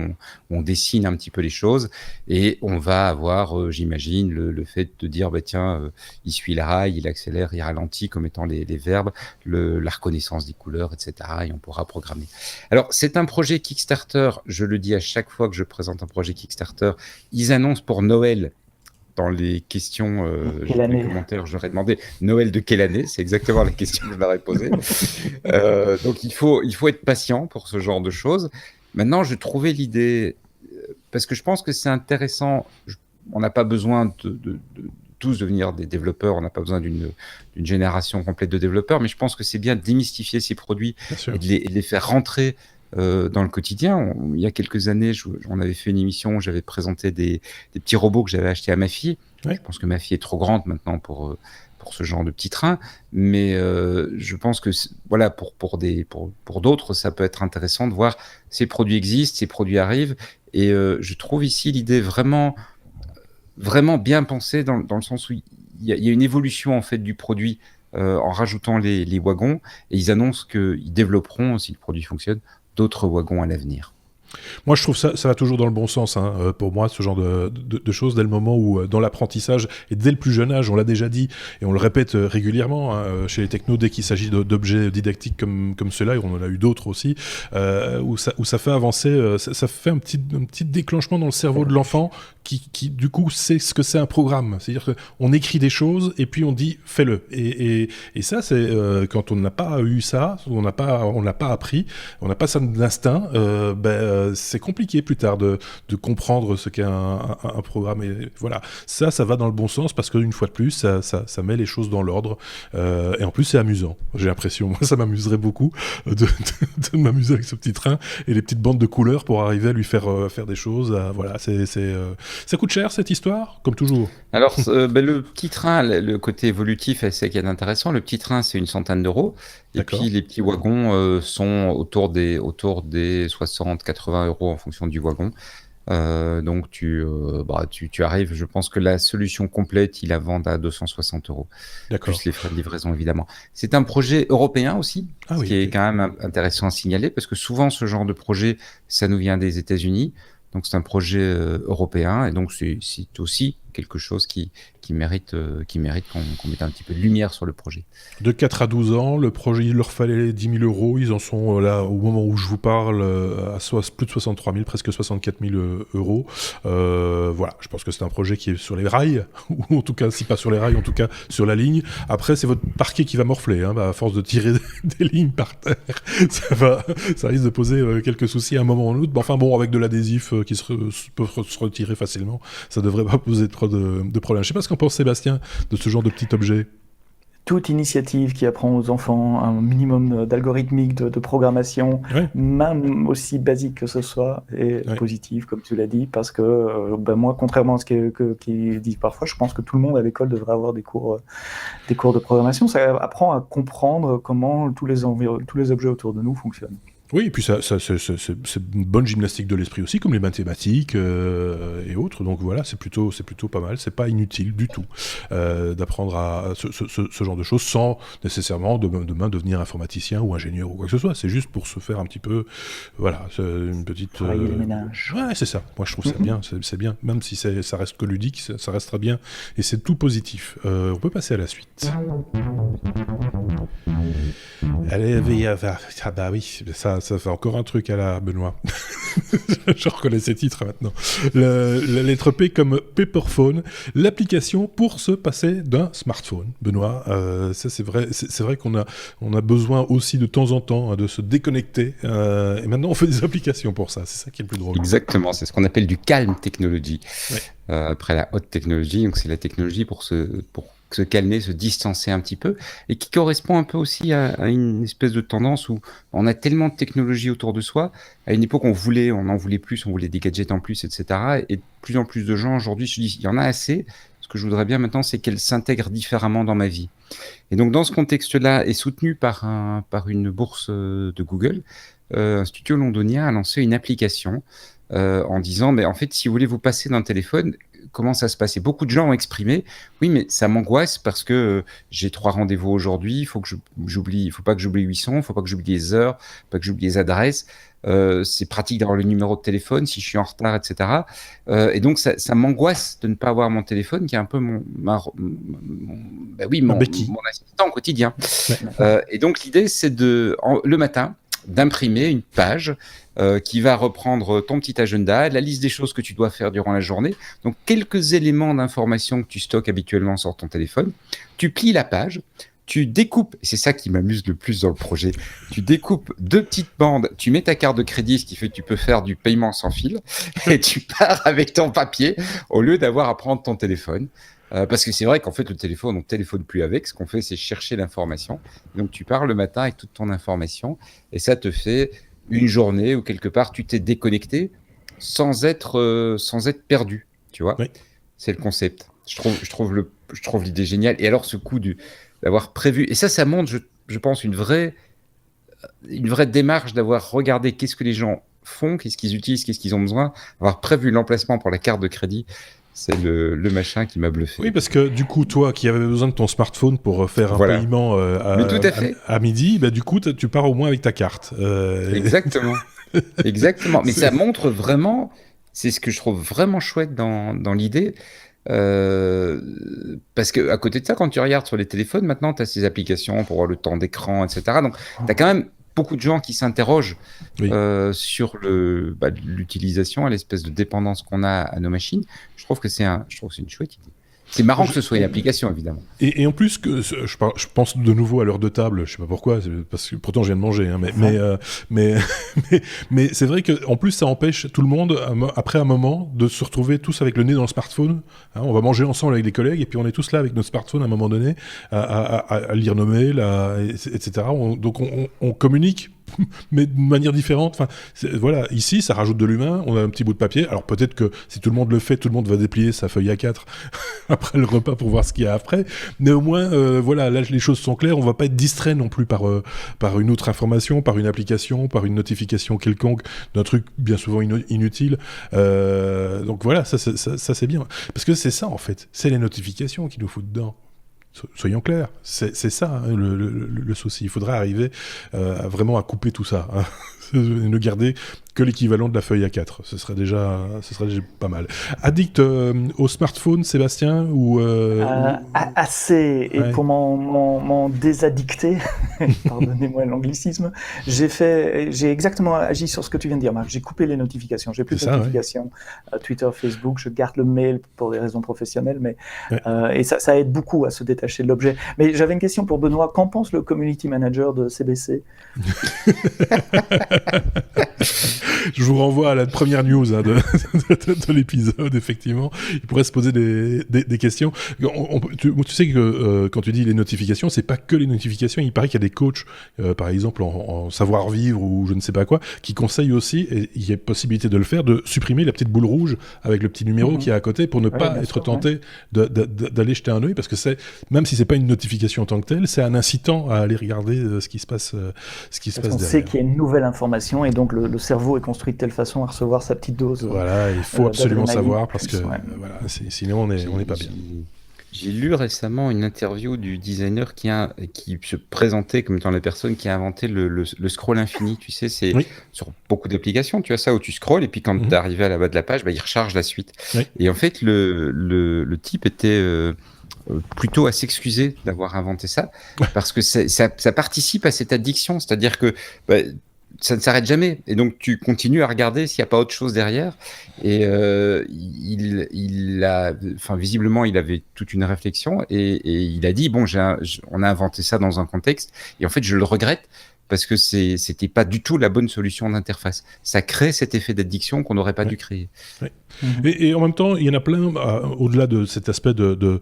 on dessine un petit peu les choses et on va avoir, j'imagine, le fait de dire, tiens, il suit la rail, il accélère, il ralentit comme étant les verbes, la reconnaissance des couleurs, etc. Et on pourra programmer. Alors, c'est un projet Kickstarter, je le dis à chaque fois que je présente un projet Kickstarter, ils annoncent pour Noël. Dans les questions, les commentaires, j'aurais demandé Noël de quelle année, c'est exactement la question que je leur ai posée. Donc il faut être patient pour ce genre de choses. Maintenant, je trouvais l'idée, parce que je pense que c'est intéressant, on n'a pas besoin de tous devenir des développeurs, on n'a pas besoin d'une génération complète de développeurs, mais je pense que c'est bien de démystifier ces produits Bien sûr. et de les faire rentrer dans le quotidien. Il y a quelques années, on avait fait une émission où j'avais présenté des petits robots que j'avais achetés à ma fille. Ouais. Je pense que ma fille est trop grande maintenant pour ce genre de petit train, mais je pense que voilà, pour d'autres, ça peut être intéressant de voir ces produits existent, ces produits arrivent, et je trouve ici l'idée vraiment bien pensée dans le sens où il y a une évolution en fait du produit en rajoutant les wagons, et ils annoncent qu'ils développeront, si le produit fonctionne, d'autres wagons à l'avenir. Moi, je trouve ça va toujours dans le bon sens, hein, pour moi, ce genre de choses, dès le moment où, dans l'apprentissage, et dès le plus jeune âge, on l'a déjà dit, et on le répète régulièrement, hein, chez les technos, dès qu'il s'agit d'objets didactiques comme ceux-là, et on en a eu d'autres aussi, où ça fait avancer, ça fait un petit déclenchement dans le cerveau de l'enfant qui du coup, sait ce que c'est un programme. C'est-à-dire qu'on écrit des choses, et puis on dit, fais-le. Et ça, c'est quand on n'a pas eu ça, on n'a pas appris, on n'a pas ça d'instinct, c'est compliqué plus tard de comprendre ce qu'est un programme. Et voilà, ça va dans le bon sens parce qu'une fois de plus, ça met les choses dans l'ordre. Et en plus, c'est amusant. J'ai l'impression, moi, ça m'amuserait beaucoup de m'amuser avec ce petit train et les petites bandes de couleurs pour arriver à lui faire des choses. Voilà, ça coûte cher cette histoire, comme toujours. Alors, le petit train, le côté évolutif, c'est qu'il y a d'intéressant. Le petit train, c'est une centaine d'euros. Et D'accord. puis, les petits wagons sont autour des 60-80 euros en fonction du wagon. Donc, tu arrives, je pense que la solution complète, ils la vendent à 260 euros. D'accord. Plus les frais de livraison, évidemment. C'est un projet européen aussi, Ah ce oui, qui est ok. quand même intéressant à signaler, parce que souvent, ce genre de projet, ça nous vient des États-Unis. Donc, c'est un projet européen, et donc c'est aussi quelque chose qui mérite qu'on mette un petit peu de lumière sur le projet. De 4 à 12 ans, le projet, il leur fallait 10 000 euros. Ils en sont là, au moment où je vous parle, à plus de 63 000, presque 64 000 euros. Voilà, je pense que c'est un projet qui est sur les rails, ou en tout cas, si pas sur les rails, en tout cas sur la ligne. Après, c'est votre parquet qui va morfler, hein, à force de tirer des lignes par terre. Ça risque de poser quelques soucis à un moment ou à un autre. Enfin bon, avec de l'adhésif qui peut se retirer facilement, ça devrait pas poser trop de problèmes. Je sais pas ce qu'en pense Sébastien de ce genre de petit objet. Toute initiative qui apprend aux enfants un minimum d'algorithmique, de programmation, Ouais. même aussi basique que ce soit, est Ouais. positive, comme tu l'as dit, parce que moi, contrairement à ce qui est dit parfois, je pense que tout le monde à l'école devrait avoir des cours de programmation. Ça apprend à comprendre comment tous les objets autour de nous fonctionnent. Oui, et puis c'est une bonne gymnastique de l'esprit aussi, comme les mathématiques et autres. Donc voilà, c'est plutôt pas mal. C'est pas inutile du tout d'apprendre à ce genre de choses sans nécessairement demain devenir informaticien ou ingénieur ou quoi que ce soit. C'est juste pour se faire un petit peu, voilà, c'est une petite. Travailler les ménages. Ouais, c'est ça. Moi, je trouve ça bien. C'est bien, même si ça reste que ludique, ça restera bien et c'est tout positif. On peut passer à la suite. Allez, ah bah oui, ça fait encore un truc à la Benoît. Je reconnais ces titres maintenant. La lettre P comme Paperphone, l'application pour se passer d'un smartphone. Benoît, ça c'est vrai qu'on a besoin aussi de temps en temps de se déconnecter. Et maintenant on fait des applications pour ça. C'est ça qui est le plus drôle. Exactement, c'est ce qu'on appelle du calm technology. Ouais. Après la haute technologie, donc c'est la technologie pour se calmer, se distancer un petit peu, et qui correspond un peu aussi à une espèce de tendance où on a tellement de technologie autour de soi. À une époque, on en voulait plus, on voulait des gadgets en plus, etc. Et de plus en plus de gens aujourd'hui se disent, il y en a assez. Ce que je voudrais bien maintenant, c'est qu'elles s'intègrent différemment dans ma vie. Et donc, dans ce contexte-là, et soutenu par une bourse de Google, un studio londonien a lancé une application en disant, mais en fait, si vous voulez vous passer d'un téléphone, comment ça se passe? Et beaucoup de gens ont exprimé, oui, mais ça m'angoisse parce que j'ai 3 rendez-vous aujourd'hui, il faut pas que j'oublie 800, il faut pas que j'oublie les heures, pas que j'oublie les adresses. C'est pratique d'avoir le numéro de téléphone si je suis en retard, etc. Et donc, ça m'angoisse de ne pas avoir mon téléphone, qui est un peu mon béquille. mon assistant au quotidien. Ouais. Et donc, l'idée, c'est le matin, d'imprimer une page qui va reprendre ton petit agenda, la liste des choses que tu dois faire durant la journée. Donc, quelques éléments d'information que tu stockes habituellement sur ton téléphone. Tu plies la page, tu découpes, et c'est ça qui m'amuse le plus dans le projet, tu découpes 2 petites bandes, tu mets ta carte de crédit, ce qui fait que tu peux faire du paiement sans fil, et tu pars avec ton papier au lieu d'avoir à prendre ton téléphone. Parce que c'est vrai qu'en fait, le téléphone, on ne téléphone plus avec. Ce qu'on fait, c'est chercher l'information. Donc, tu pars le matin avec toute ton information et ça te fait une journée où quelque part, tu t'es déconnecté sans être perdu. Tu vois, Oui. C'est le concept. Je trouve l'idée géniale. Et alors, ce coup d'avoir prévu, et ça montre, je pense, une vraie démarche d'avoir regardé qu'est-ce que les gens font, qu'est-ce qu'ils utilisent, qu'est-ce qu'ils ont besoin, avoir prévu l'emplacement pour la carte de crédit. C'est le machin qui m'a bluffé. Oui, parce que du coup, toi qui avais besoin de ton smartphone pour faire un paiement Mais tout à fait. à midi, bah, du coup, tu pars au moins avec ta carte. Exactement. Exactement. Mais ça montre vraiment, c'est ce que je trouve vraiment chouette dans l'idée. Parce que à côté de ça, quand tu regardes sur les téléphones, maintenant, tu as ces applications pour voir le temps d'écran, etc. Donc, tu as quand même beaucoup de gens qui s'interrogent sur l'utilisation et l'espèce de dépendance qu'on a à nos machines. Je trouve que c'est une chouette idée. C'est marrant que ce soit une application, évidemment. Et en plus, je pense de nouveau à l'heure de table, je sais pas pourquoi, parce que pourtant je viens de manger, hein, mais c'est vrai qu'en plus ça empêche tout le monde, après un moment, de se retrouver tous avec le nez dans le smartphone. Hein, on va manger ensemble avec les collègues, et puis on est tous là avec notre smartphone à un moment donné, à lire nos mails, etc. Donc on communique, mais de manière différente. Enfin, voilà, ici, ça rajoute de l'humain, on a un petit bout de papier. Alors peut-être que si tout le monde le fait, tout le monde va déplier sa feuille A4 après le repas pour voir ce qu'il y a après. Mais au moins, voilà, là, les choses sont claires. On va pas être distrait non plus par une autre information, par une application, par une notification quelconque d'un truc bien souvent inutile. Donc voilà, ça c'est bien. Parce que c'est ça, en fait. C'est les notifications qui nous foutent dedans. Soyons clairs, c'est ça hein, le souci. Il faudrait arriver vraiment à couper tout ça, hein, et ne garder que l'équivalent de la feuille A4. Ce serait déjà pas mal. Addict au smartphone, Sébastien ou assez. Et ouais. pour m'en désaddicter, pardonnez-moi l'anglicisme, j'ai exactement agi sur ce que tu viens de dire, Marc. J'ai coupé les notifications. J'ai plus de notifications. Ouais. Twitter, Facebook. Je garde le mail pour des raisons professionnelles, mais et ça aide beaucoup à se détacher de l'objet. Mais j'avais une question pour Benoît. Qu'en pense le community manager de CBC? Je vous renvoie à la première news hein, de l'épisode, effectivement. Il pourrait se poser des questions. Tu sais que quand tu dis les notifications, c'est pas que les notifications. Il paraît qu'il y a des coachs, par exemple en savoir-vivre ou je ne sais pas quoi, qui conseillent aussi, et il y a possibilité de le faire, de supprimer la petite boule rouge avec le petit numéro qui est à côté pour ne pas être tenté d'aller jeter un œil, parce que même si c'est pas une notification en tant que telle, c'est un incitant à aller regarder ce qui se passe derrière. On sait qu'il y a une nouvelle information et donc le cerveau est construit de telle façon à recevoir sa petite dose. Voilà, il faut absolument savoir parce que voilà, sinon on n'est pas bien. J'ai lu récemment une interview du designer qui se présentait comme étant la personne qui a inventé le scroll infini. Tu sais, c'est sur beaucoup d'applications, tu as ça où tu scrolls et puis quand tu es arrivé à la bas de la page, il recharge la suite. Et en fait, le type était plutôt à s'excuser d'avoir inventé ça parce que ça participe à cette addiction. C'est-à-dire que ça ne s'arrête jamais. Et donc, tu continues à regarder s'il n'y a pas autre chose derrière. Et visiblement, il avait toute une réflexion et il a dit, bon, on a inventé ça dans un contexte et en fait, je le regrette parce que c'était pas du tout la bonne solution d'interface. Ça crée cet effet d'addiction qu'on n'aurait pas dû créer. Ouais. Et en même temps, il y en a plein, au-delà de cet aspect de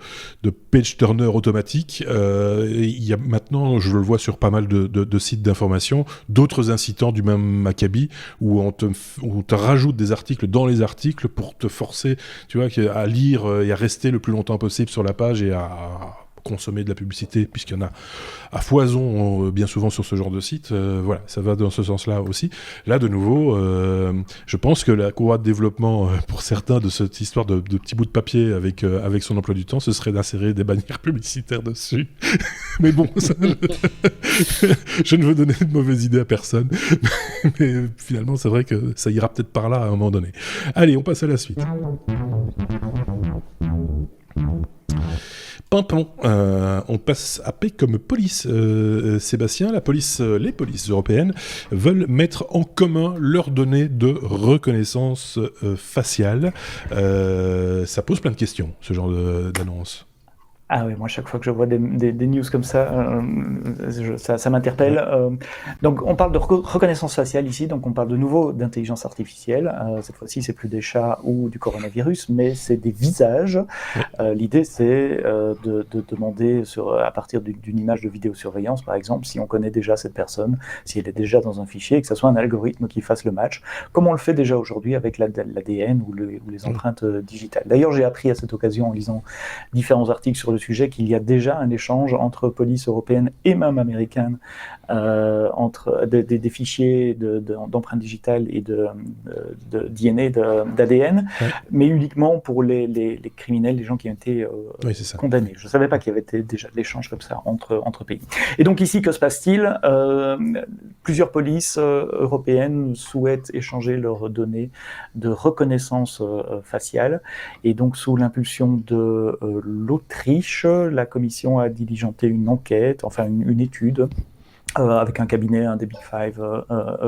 page turner automatique, il y a maintenant, je le vois sur pas mal de sites d'information, d'autres incitants du même acabit, où on te rajoute des articles dans les articles pour te forcer, tu vois, à lire et à rester le plus longtemps possible sur la page et à consommer de la publicité, puisqu'il y en a à foison bien souvent sur ce genre de site. Voilà, ça va dans ce sens-là aussi. Là, de nouveau, je pense que la courroie de développement pour certains de cette histoire de petits bouts de papier avec son emploi du temps, ce serait d'insérer des bannières publicitaires dessus. Mais bon, je ne veux donner de mauvaises idées à personne. Mais finalement, c'est vrai que ça ira peut-être par là à un moment donné. Allez, on passe à la suite. Pimpon, on passe à P comme police. Sébastien, les polices européennes veulent mettre en commun leurs données de reconnaissance faciale. Ça pose plein de questions, ce genre d'annonce. Ah oui, moi, chaque fois que je vois des news comme ça, ça m'interpelle. Donc, on parle de reconnaissance faciale ici, donc on parle de nouveau d'intelligence artificielle. Cette fois-ci, c'est plus des chats ou du coronavirus, mais c'est des visages. Oui. L'idée, c'est de demander, à partir d'une image de vidéosurveillance, par exemple, si on connaît déjà cette personne, si elle est déjà dans un fichier, et que ce soit un algorithme qui fasse le match, comme on le fait déjà aujourd'hui avec l'ADN ou les empreintes digitales. D'ailleurs, j'ai appris à cette occasion, en lisant différents articles sur le sujet, qu'il y a déjà un échange entre police européenne et même américaine entre des fichiers d'empreintes digitales et de DNA, d'ADN, Ouais. mais uniquement pour les criminels, les gens qui ont été Oui, c'est ça. condamnés. Je ne savais pas qu'il y avait déjà de l'échange comme ça entre pays. Et donc ici, que se passe-t-il? Plusieurs polices européennes souhaitent échanger leurs données de reconnaissance faciale. Et donc, sous l'impulsion de l'Autriche, la Commission a diligenté une enquête, enfin une étude, avec un cabinet, un des Big Five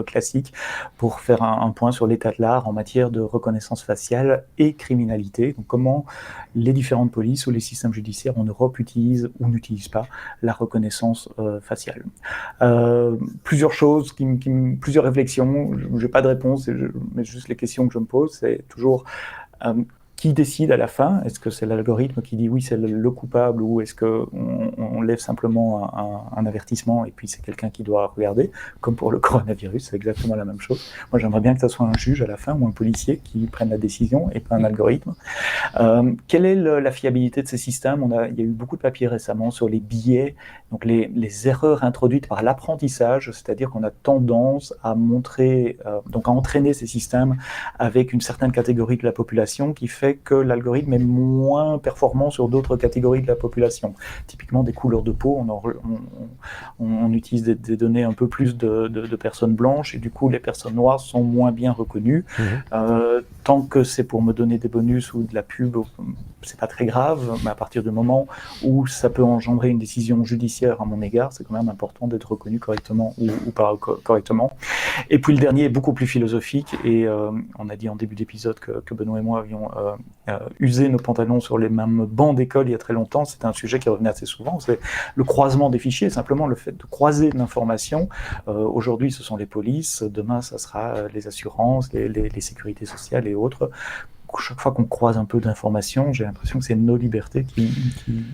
classiques, pour faire un point sur l'état de l'art en matière de reconnaissance faciale et criminalité. Donc, comment les différentes polices ou les systèmes judiciaires en Europe utilisent ou n'utilisent pas la reconnaissance faciale. Plusieurs choses, plusieurs réflexions. Je n'ai pas de réponse, mais juste les questions que je me pose, c'est toujours qui décide à la fin? Est-ce que c'est l'algorithme qui dit oui, c'est le coupable, ou est-ce qu'on lève simplement un avertissement et puis c'est quelqu'un qui doit regarder? Comme pour le coronavirus, c'est exactement la même chose. Moi, j'aimerais bien que ce soit un juge à la fin ou un policier qui prenne la décision et pas un algorithme. Quelle est la fiabilité de ces systèmes? Il y a eu beaucoup de papiers récemment sur les biais, donc les erreurs introduites par l'apprentissage, c'est-à-dire qu'on a tendance à donc à entraîner ces systèmes avec une certaine catégorie de la population qui fait que l'algorithme est moins performant sur d'autres catégories de la population. Typiquement des couleurs de peau, on utilise des données un peu plus de personnes blanches, et du coup les personnes noires sont moins bien reconnues. Tant que c'est pour me donner des bonus ou de la pub, c'est pas très grave, mais à partir du moment où ça peut engendrer une décision judiciaire à mon égard, c'est quand même important d'être reconnu correctement ou pas correctement. Et puis le dernier est beaucoup plus philosophique, et on a dit en début d'épisode que Benoît et moi avions usé nos pantalons sur les mêmes bancs d'école il y a très longtemps. C'était un sujet qui revenait assez souvent, c'est le croisement des fichiers, simplement le fait de croiser de l'information. Aujourd'hui, ce sont les polices, demain, ça sera les assurances, les sécurités sociales et autres. Chaque fois qu'on croise un peu d'informations, j'ai l'impression que c'est nos libertés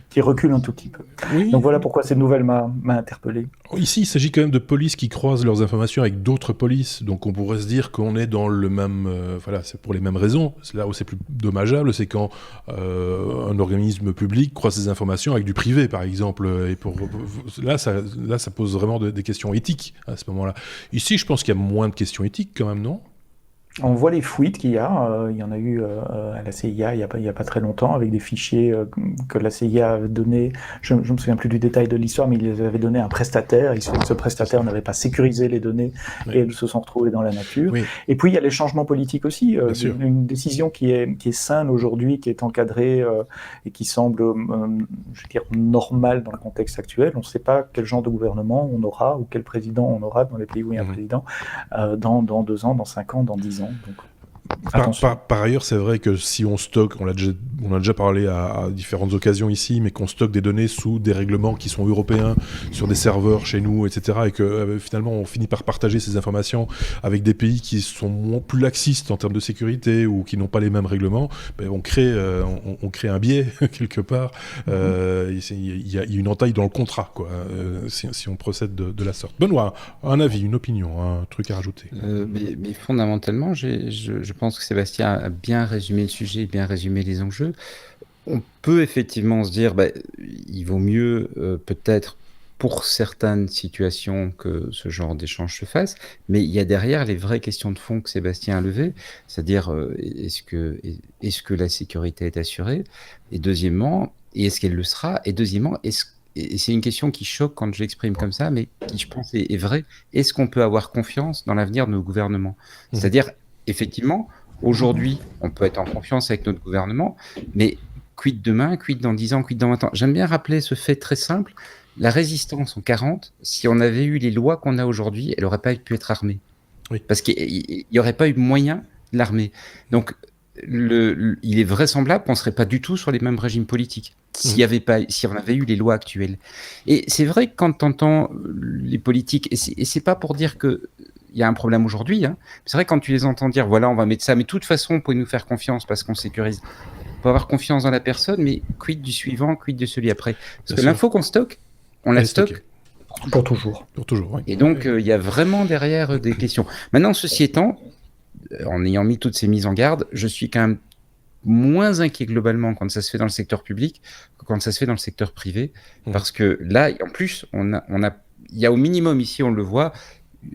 qui reculent un tout petit peu. Oui. Donc voilà pourquoi cette nouvelle m'a interpellé. Ici, il s'agit quand même de polices qui croisent leurs informations avec d'autres polices, donc on pourrait se dire qu'on est dans le même... voilà, c'est pour les mêmes raisons. Là où c'est plus dommageable, c'est quand un organisme public croise ses informations avec du privé, par exemple. Et là, ça pose vraiment des questions éthiques à ce moment-là. Ici, je pense qu'il y a moins de questions éthiques quand même, non ? On voit les fuites qu'il y a. Il y en a eu à la CIA il y a pas très longtemps, avec des fichiers que la CIA avait donnés. Je me souviens plus du détail de l'histoire, mais ils les avaient donnés à un prestataire. Il se fait que ce prestataire n'avait pas sécurisé les données, et elles se sont retrouvées dans la nature. Oui. Et puis il y a les changements politiques aussi. Bien sûr. Une décision qui est saine aujourd'hui, qui est encadrée et qui semble, je veux dire, normale dans le contexte actuel. On ne sait pas quel genre de gouvernement on aura ou quel président on aura dans les pays où il y a un président dans 2 ans, dans 5 ans, dans 10 ans. Donc, par ailleurs, c'est vrai que si on stocke, on a déjà parlé à différentes occasions ici, mais qu'on stocke des données sous des règlements qui sont européens, sur des serveurs chez nous, etc., et que finalement on finit par partager ces informations avec des pays qui sont plus laxistes en termes de sécurité ou qui n'ont pas les mêmes règlements, ben on crée un biais quelque part. Il y a une entaille dans le contrat, quoi, si on procède de la sorte. Benoît, un avis, une opinion, un truc à rajouter? Mais fondamentalement, je pense que Sébastien a bien résumé le sujet, bien résumé les enjeux. On peut effectivement se dire, il vaut mieux peut-être pour certaines situations que ce genre d'échange se fasse, mais il y a derrière les vraies questions de fond que Sébastien a levées, c'est-à-dire est-ce que la sécurité est assurée, et deuxièmement, et est-ce qu'elle le sera, et deuxièmement, et c'est une question qui choque quand je l'exprime comme ça, mais qui, je pense, est vraie. Est-ce qu'on peut avoir confiance dans l'avenir de nos gouvernements ? C'est-à-dire, effectivement, aujourd'hui, on peut être en confiance avec notre gouvernement, mais quid demain, quid dans 10 ans, quid dans 20 ans ? J'aime bien rappeler ce fait très simple. La résistance en 40, si on avait eu les lois qu'on a aujourd'hui, elle n'aurait pas pu être armée. Oui. Parce qu'il n'y aurait pas eu moyen de l'armer. Donc, il est vraisemblable qu'on ne serait pas du tout sur les mêmes régimes politiques si on avait eu les lois actuelles. Et c'est vrai que quand tu entends les politiques, et c'est pas pour dire qu'il y a un problème aujourd'hui, hein, c'est vrai que quand tu les entends dire voilà, on va mettre ça, mais de toute façon, vous pouvez nous faire confiance parce qu'on sécurise. Il faut avoir confiance dans la personne, mais quid du suivant, quid de celui après. Parce que l'info qu'on stocke, on la stocke pour toujours. Pour toujours, oui. Et donc, il y a vraiment derrière des questions. Maintenant, ceci étant, en ayant mis toutes ces mises en garde, je suis quand même moins inquiet globalement quand ça se fait dans le secteur public que quand ça se fait dans le secteur privé. Parce que là, en plus, il y a au minimum ici, on le voit,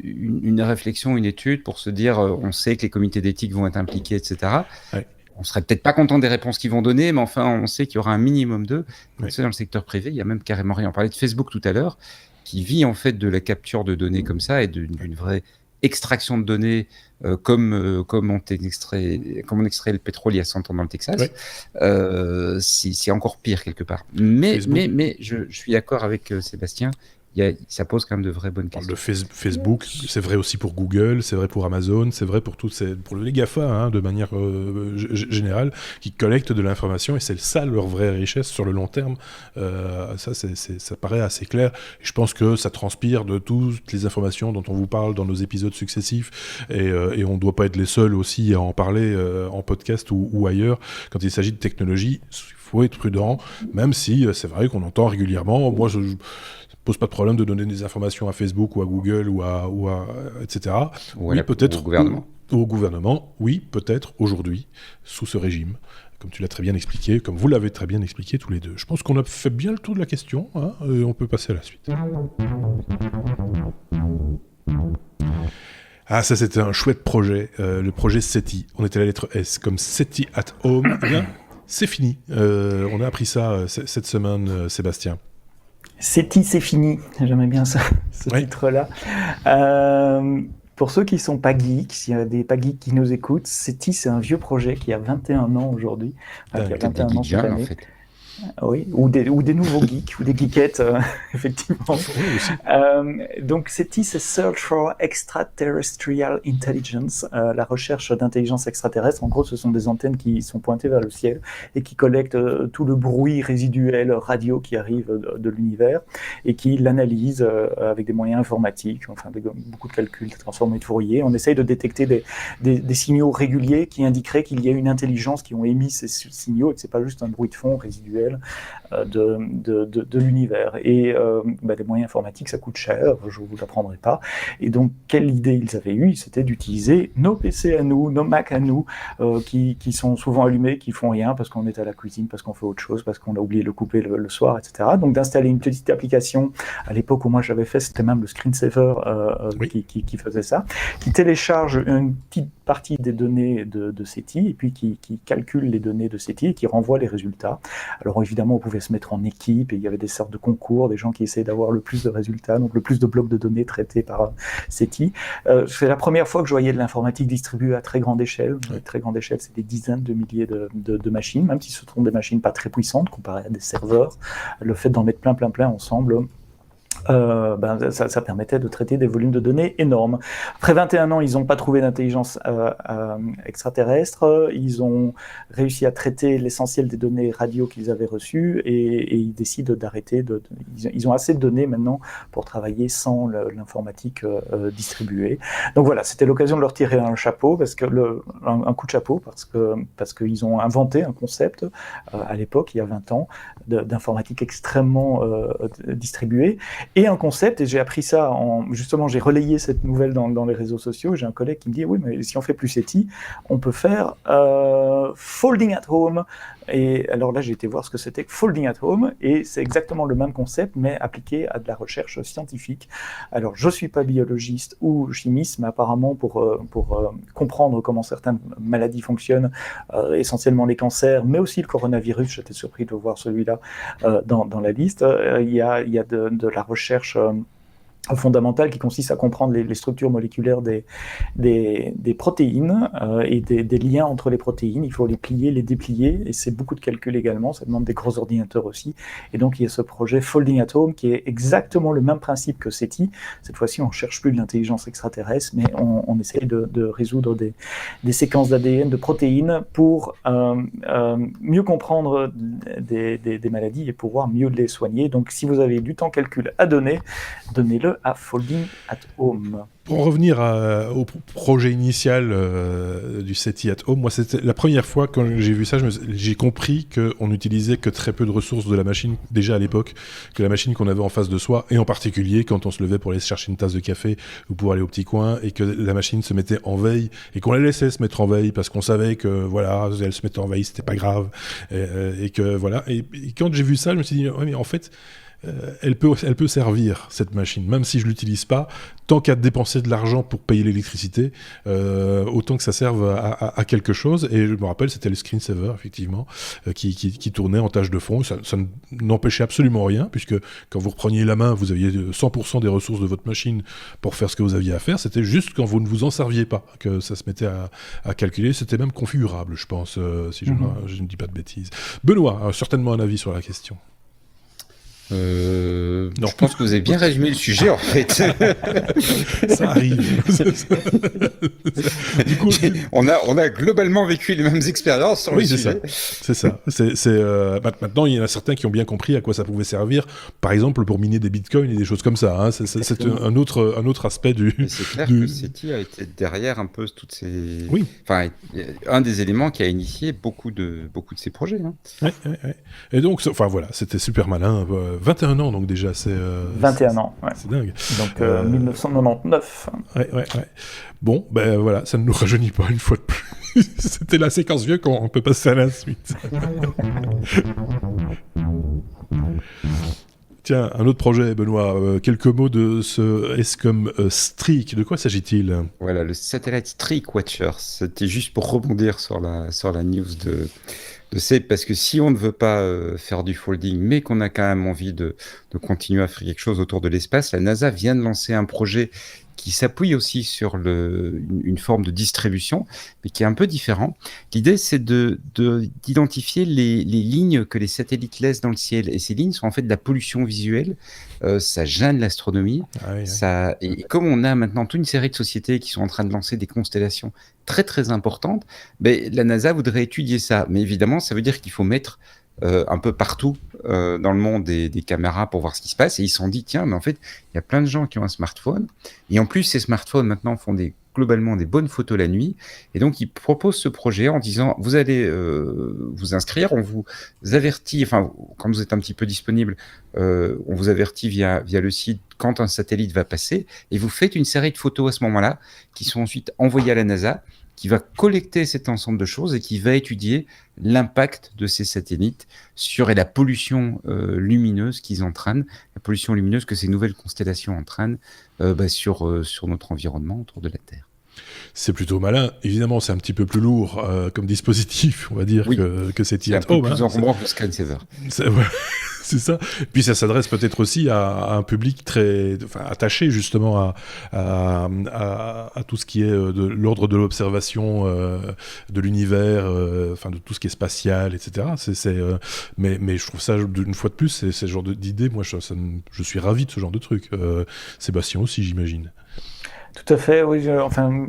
une réflexion, une étude pour se dire, on sait que les comités d'éthique vont être impliqués, etc. Ouais. On serait peut-être pas content des réponses qu'ils vont donner, mais enfin, on sait qu'il y aura un minimum d'eux. Quand c'est dans le secteur privé, il y a même carrément rien. On parlait de Facebook tout à l'heure, qui vit en fait de la capture de données comme ça et d'une vraie extraction de données comme on extrait le pétrole il y a 100 ans dans le Texas. C'est encore pire quelque part. Mais je suis d'accord avec Sébastien. Ça pose quand même de vraies bonnes questions. Le Facebook, c'est vrai aussi pour Google, c'est vrai pour Amazon, c'est vrai pour pour les GAFA, hein, de manière générale, qui collectent de l'information, et c'est ça leur vraie richesse sur le long terme. Ça paraît assez clair. Et je pense que ça transpire de toutes les informations dont on vous parle dans nos épisodes successifs, et on ne doit pas être les seuls aussi à en parler en podcast ou ailleurs. Quand il s'agit de technologie, il faut être prudent, même si c'est vrai qu'on entend régulièrement. Moi, je pose pas de problème de donner des informations à Facebook ou à Google ou à etc. Oui, peut-être au gouvernement. Oui, peut-être aujourd'hui sous ce régime, comme tu l'as très bien expliqué, comme vous l'avez très bien expliqué tous les deux. Je pense qu'on a fait bien le tour de la question, hein, et on peut passer à la suite. Ah, ça c'était un chouette projet, le projet SETI. On était à la lettre S, comme SETI at Home. Eh bien, c'est fini. On a appris ça cette semaine, Sébastien. SETI, c'est fini. J'aimais bien ce titre-là. Pour ceux qui ne sont pas geeks, s'il y a des pas geeks qui nous écoutent, SETI, c'est un vieux projet qui a 21 ans aujourd'hui. Qui a 21 ans cette année. En fait. Oui, ou des nouveaux geeks, ou des geekettes, effectivement. Donc, SETI, c'est Search for Extraterrestrial Intelligence, la recherche d'intelligence extraterrestre. En gros, ce sont des antennes qui sont pointées vers le ciel et qui collectent tout le bruit résiduel radio qui arrive de l'univers et qui l'analyse avec des moyens informatiques, enfin beaucoup de calculs, de transformés de Fourier. On essaye de détecter des signaux réguliers qui indiqueraient qu'il y a une intelligence qui ont émis ces signaux et que c'est pas juste un bruit de fond résiduel de l'univers. Et les moyens informatiques, ça coûte cher, je ne vous l'apprendrai pas. Et donc, quelle idée ils avaient eue? C'était d'utiliser nos PC à nous, nos Mac à nous, qui sont souvent allumés, qui font rien parce qu'on est à la cuisine, parce qu'on fait autre chose, parce qu'on a oublié de le couper le soir, etc. Donc, d'installer une petite application. À l'époque où moi j'avais fait, c'était même le screensaver qui faisait ça, qui télécharge une petite partie des données de SETI et puis qui calcule les données de SETI et qui renvoie les résultats. Alors évidemment, on pouvait se mettre en équipe et il y avait des sortes de concours, des gens qui essayaient d'avoir le plus de résultats, donc le plus de blocs de données traités par SETI. C'est la première fois que je voyais de l'informatique distribuée à très grande échelle. Très grande échelle, c'est des dizaines de milliers de machines, même si ce sont des machines pas très puissantes comparées à des serveurs. Le fait d'en mettre plein ensemble, ça permettait de traiter des volumes de données énormes. Après 21 ans, ils n'ont pas trouvé d'intelligence extraterrestre. Ils ont réussi à traiter l'essentiel des données radio qu'ils avaient reçues et ils décident d'arrêter. Ils ont assez de données maintenant pour travailler sans l'informatique distribuée. Donc voilà, c'était l'occasion de leur tirer un chapeau, un coup de chapeau, parce qu'ils ont inventé un concept à l'époque, il y a 20 ans, d'informatique extrêmement distribuée. Et un concept, et j'ai appris ça, justement, j'ai relayé cette nouvelle dans les réseaux sociaux, j'ai un collègue qui me dit, oui, mais si on fait plus SETI, on peut faire folding at home. Et alors là, j'ai été voir ce que c'était que folding at home, et c'est exactement le même concept, mais appliqué à de la recherche scientifique. Alors, je suis pas biologiste ou chimiste, mais apparemment, pour comprendre comment certaines maladies fonctionnent, essentiellement les cancers, mais aussi le coronavirus, j'étais surpris de voir celui-là dans la liste, il y a de la recherche fondamentale qui consiste à comprendre les structures moléculaires des protéines et des liens entre les protéines. Il faut les plier, les déplier, et c'est beaucoup de calculs également, ça demande des gros ordinateurs aussi. Et donc il y a ce projet Folding at Home qui est exactement le même principe que SETI. Cette fois-ci, on ne cherche plus de l'intelligence extraterrestre, mais on essaye de résoudre des séquences d'ADN, de protéines, pour mieux comprendre des maladies et pouvoir mieux les soigner. Donc si vous avez du temps calcul à donner, donnez-le à Folding at Home. Pour en revenir au projet initial du SETI at Home, moi c'était la première fois quand j'ai vu ça, j'ai compris qu'on n'utilisait que très peu de ressources de la machine déjà à l'époque, que la machine qu'on avait en face de soi, et en particulier quand on se levait pour aller chercher une tasse de café ou pour aller au petit coin, et que la machine se mettait en veille et qu'on la laissait se mettre en veille parce qu'on savait que voilà, elle se mettait en veille, c'était pas grave, et que voilà. Et quand j'ai vu ça, je me suis dit ouais, mais en fait elle peut servir, cette machine, même si je l'utilise pas, tant qu'à dépenser de l'argent pour payer l'électricité, autant que ça serve à quelque chose. Et je me rappelle, c'était le screensaver, effectivement, qui tournait en tâche de fond. Ça n'empêchait absolument rien, puisque quand vous repreniez la main, vous aviez 100% des ressources de votre machine pour faire ce que vous aviez à faire. C'était juste quand vous ne vous en serviez pas que ça se mettait à calculer. C'était même configurable, je pense, si je ne dis pas de bêtises. Benoît a certainement un avis sur la question. Non. Je pense que vous avez bien résumé le sujet en fait. Ça arrive. Du coup, on a globalement vécu les mêmes expériences sur le sujet. C'est ça. Maintenant, il y en a certains qui ont bien compris à quoi ça pouvait servir. Par exemple, pour miner des bitcoins et des choses comme ça. Hein. C'est un autre aspect du. Mais c'est clair que SETI a été derrière un peu toutes ces. Oui. Enfin, un des éléments qui a initié beaucoup de ces projets. Hein. Ouais. Et donc, enfin voilà, c'était super malin. 21 ans, donc déjà, c'est... 21 ans, ouais. C'est dingue. Donc 1999. Ouais. Bon, ben voilà, ça ne nous rajeunit pas une fois de plus. C'était la séquence vieux qu'on peut passer à la suite. Tiens, un autre projet, Benoît. Quelques mots de ce ESCOM Streak. De quoi s'agit-il ? Voilà, le Satellite Streak Watcher. C'était juste pour rebondir sur la news de Seb, parce que si on ne veut pas faire du folding, mais qu'on a quand même envie de continuer à faire quelque chose autour de l'espace, la NASA vient de lancer un projet qui s'appuie aussi sur une forme de distribution, mais qui est un peu différent. L'idée, c'est d'identifier les lignes que les satellites laissent dans le ciel. Et ces lignes sont en fait de la pollution visuelle. Ça gêne l'astronomie. Et comme on a maintenant toute une série de sociétés qui sont en train de lancer des constellations très, très importantes, la NASA voudrait étudier ça. Mais évidemment, ça veut dire qu'il faut mettre un peu partout dans le monde des caméras pour voir ce qui se passe, et ils se sont dit tiens, mais en fait il y a plein de gens qui ont un smartphone, et en plus ces smartphones maintenant font globalement des bonnes photos la nuit, et donc ils proposent ce projet en disant vous allez vous inscrire, on vous avertit, enfin quand vous êtes un petit peu disponible, on vous avertit via le site quand un satellite va passer, et vous faites une série de photos à ce moment-là qui sont ensuite envoyées à la NASA, qui va collecter cet ensemble de choses et qui va étudier l'impact de ces satellites sur la pollution lumineuse qu'ils entraînent, la pollution lumineuse que ces nouvelles constellations entraînent sur notre environnement autour de la Terre. C'est plutôt malin. Évidemment, c'est un petit peu plus lourd comme dispositif, on va dire, que SETI at Home. C'est un peu plus encombrant que le screensaver. C'est ça. Puis ça s'adresse peut-être aussi à un public très attaché justement à tout ce qui est de l'ordre de l'observation de l'univers, de tout ce qui est spatial, etc. Mais je trouve ça, une fois de plus, c'est ce genre d'idée. Moi, je suis ravi de ce genre de truc. Sébastien aussi, j'imagine. Tout à fait, oui.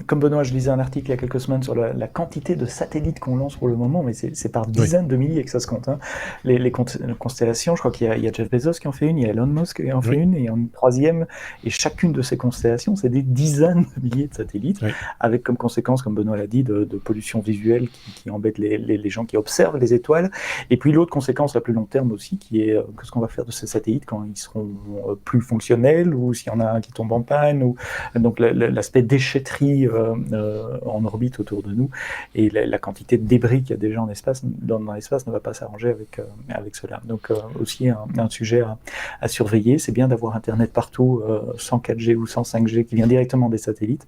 Comme Benoît, je lisais un article il y a quelques semaines sur la quantité de satellites qu'on lance pour le moment, mais c'est par dizaines de milliers que ça se compte. Hein. Les constellations, je crois qu'il y a Jeff Bezos qui en fait une, il y a Elon Musk qui en fait une, et une troisième, et chacune de ces constellations, c'est des dizaines de milliers de satellites, avec comme conséquence, comme Benoît l'a dit, de pollution visuelle qui embête les gens qui observent les étoiles. Et puis l'autre conséquence à plus long terme aussi, qui est qu'est-ce qu'on va faire de ces satellites quand ils seront plus fonctionnels, ou s'il y en a un qui tombe en panne, ou donc l'aspect déchetterie en orbite autour de nous, et la quantité de débris qu'il y a déjà dans l'espace ne va pas s'arranger avec cela. Donc aussi un sujet à surveiller. C'est bien d'avoir Internet partout, sans 4G ou sans 5G qui vient directement des satellites,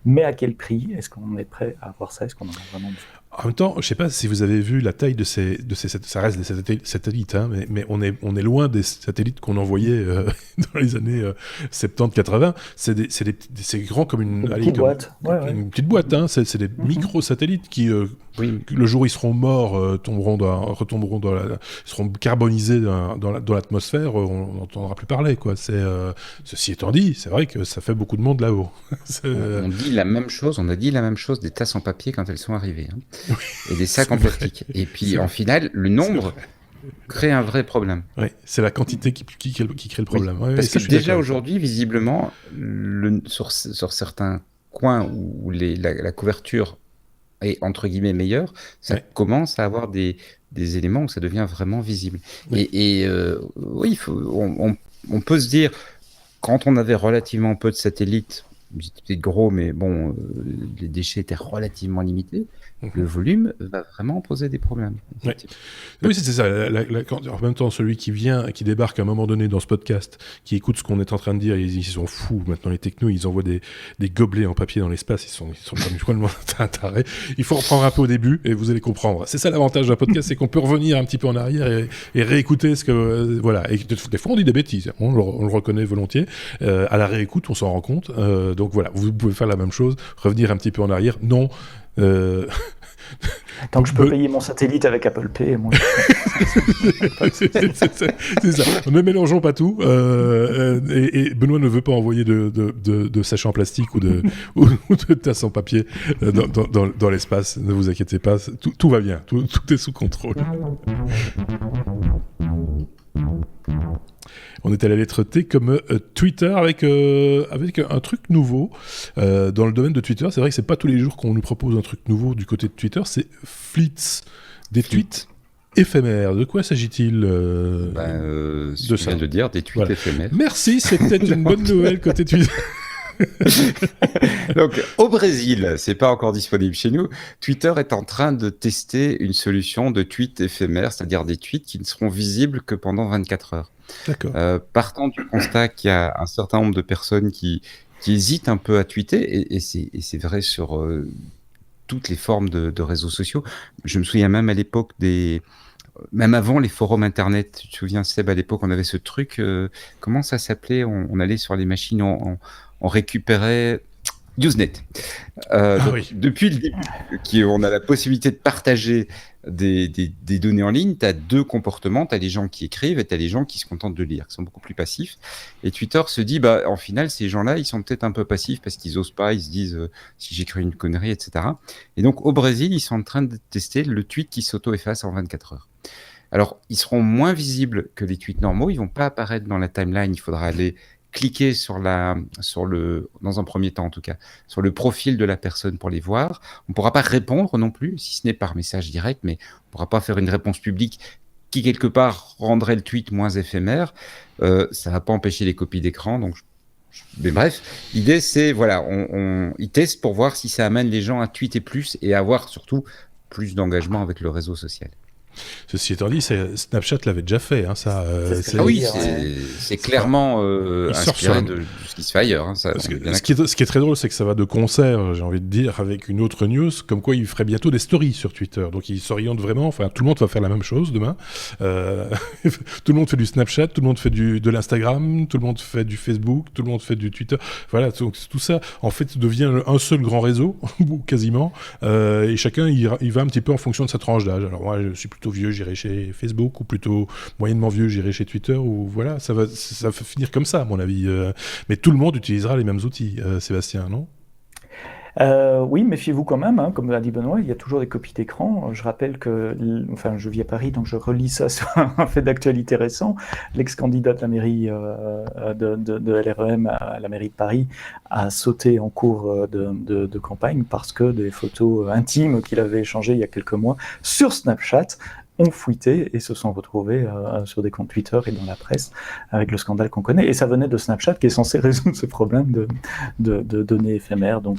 mais à quel prix ? Est-ce qu'on est prêt à avoir ça ? Est-ce qu'on en a vraiment besoin ? En même temps, je sais pas si vous avez vu la taille de ces ça reste des satellites, hein, mais on est loin des satellites qu'on envoyait dans les années 70-80. C'est grand comme une petite boîte. Une petite boîte, hein. C'est des micro-satellites qui, le jour où ils seront morts, retomberont ils seront carbonisés dans l'atmosphère, on n'entendra plus parler, quoi. Ceci étant dit, c'est vrai que ça fait beaucoup de monde là-haut. On a dit la même chose des tasses en papier quand elles sont arrivées, hein. Et des sacs en plastique. Et puis, en final, le nombre crée un vrai problème. Oui, c'est la quantité qui crée le problème. Oui, parce que déjà aujourd'hui, visiblement, sur certains coins où la couverture est entre guillemets meilleure, ça commence à avoir des éléments où ça devient vraiment visible. Oui. Oui, on peut se dire, quand on avait relativement peu de satellites, c'était peut-être gros, mais bon, les déchets étaient relativement limités. Le volume va vraiment poser des problèmes. Ouais. Oui, c'est ça. En même temps, celui qui débarque à un moment donné dans ce podcast, qui écoute ce qu'on est en train de dire, ils sont fous. Maintenant, les technos, ils envoient des gobelets en papier dans l'espace. Ils sont complètement tarés. Il faut reprendre un peu au début et vous allez comprendre. C'est ça l'avantage d'un podcast, c'est qu'on peut revenir un petit peu en arrière et réécouter ce que voilà. Et des fois, on dit des bêtises. On le reconnaît volontiers. À la réécoute, on s'en rend compte. Donc voilà, vous pouvez faire la même chose, revenir un petit peu en arrière. Non. Tant que je peux payer mon satellite avec Apple Pay, moi... c'est ça. Ne mélangeons pas tout. Et Benoît ne veut pas envoyer de sachets en plastique ou de tasses en papier dans l'espace. Ne vous inquiétez pas, tout va bien. Tout est sous contrôle. On est à la lettre T comme Twitter avec un truc nouveau dans le domaine de Twitter. C'est vrai que c'est pas tous les jours qu'on nous propose un truc nouveau du côté de Twitter. C'est Fleets, des tweets éphémères. De quoi s'agit-il de ça de dire des tweets éphémères. Merci, c'est peut-être une bonne nouvelle côté Twitter. Donc, au Brésil, c'est pas encore disponible chez nous. Twitter est en train de tester une solution de tweets éphémères, c'est-à-dire des tweets qui ne seront visibles que pendant 24 heures. D'accord. Partant du constat qu'il y a un certain nombre de personnes qui hésitent un peu à tweeter, et c'est vrai sur toutes les formes de réseaux sociaux. Je me souviens même à l'époque même avant les forums internet, tu te souviens, Seb, à l'époque, on avait ce truc, comment ça s'appelait ? On allait sur les machines, on récupérait Usenet. Oui. Depuis le début, on a la possibilité de partager des données en ligne, tu as deux comportements, tu as les gens qui écrivent et tu as les gens qui se contentent de lire, qui sont beaucoup plus passifs. Et Twitter se dit, en final, ces gens-là, ils sont peut-être un peu passifs parce qu'ils osent pas, ils se disent si j'écris une connerie, etc. Et donc, au Brésil, ils sont en train de tester le tweet qui s'auto-efface en 24 heures. Alors, ils seront moins visibles que les tweets normaux, ils vont pas apparaître dans la timeline, il faudra aller cliquer dans un premier temps en tout cas, sur le profil de la personne pour les voir. On ne pourra pas répondre non plus, si ce n'est par message direct, mais on ne pourra pas faire une réponse publique qui quelque part rendrait le tweet moins éphémère. Ça ne va pas empêcher les copies d'écran, donc mais bref, l'idée c'est, voilà, ils testent pour voir si ça amène les gens à tweeter plus et à avoir surtout plus d'engagement avec le réseau social. Ceci étant dit, Snapchat l'avait déjà fait. Hein, ça, c'est clairement inspiré de ce qui se fait ailleurs. Hein, ce qui est très drôle, c'est que ça va de concert, j'ai envie de dire, avec une autre news, comme quoi il ferait bientôt des stories sur Twitter. Donc il s'oriente vraiment, enfin tout le monde va faire la même chose demain. Tout le monde fait du Snapchat, tout le monde fait de l'Instagram, tout le monde fait du Facebook, tout le monde fait du Twitter. Voilà, donc tout ça, en fait, devient un seul grand réseau, quasiment. Et chacun, il va un petit peu en fonction de sa tranche d'âge. Alors moi, je suis plutôt vieux, j'irai chez Facebook, ou plutôt moyennement vieux, j'irai chez Twitter, ou voilà, ça va finir comme ça, à mon avis. Mais tout le monde utilisera les mêmes outils, Sébastien, non ? Oui, méfiez-vous quand même, hein, comme l'a dit Benoît, il y a toujours des copies d'écran. Je rappelle que, je vis à Paris, donc je relis ça sur un fait d'actualité récent. L'ex-candidat de la mairie de LREM à la mairie de Paris a sauté en cours de campagne parce que des photos intimes qu'il avait échangées il y a quelques mois sur Snapchat ont fuité et se sont retrouvés sur des comptes Twitter et dans la presse avec le scandale qu'on connaît. Et ça venait de Snapchat qui est censé résoudre ce problème de données éphémères. Donc,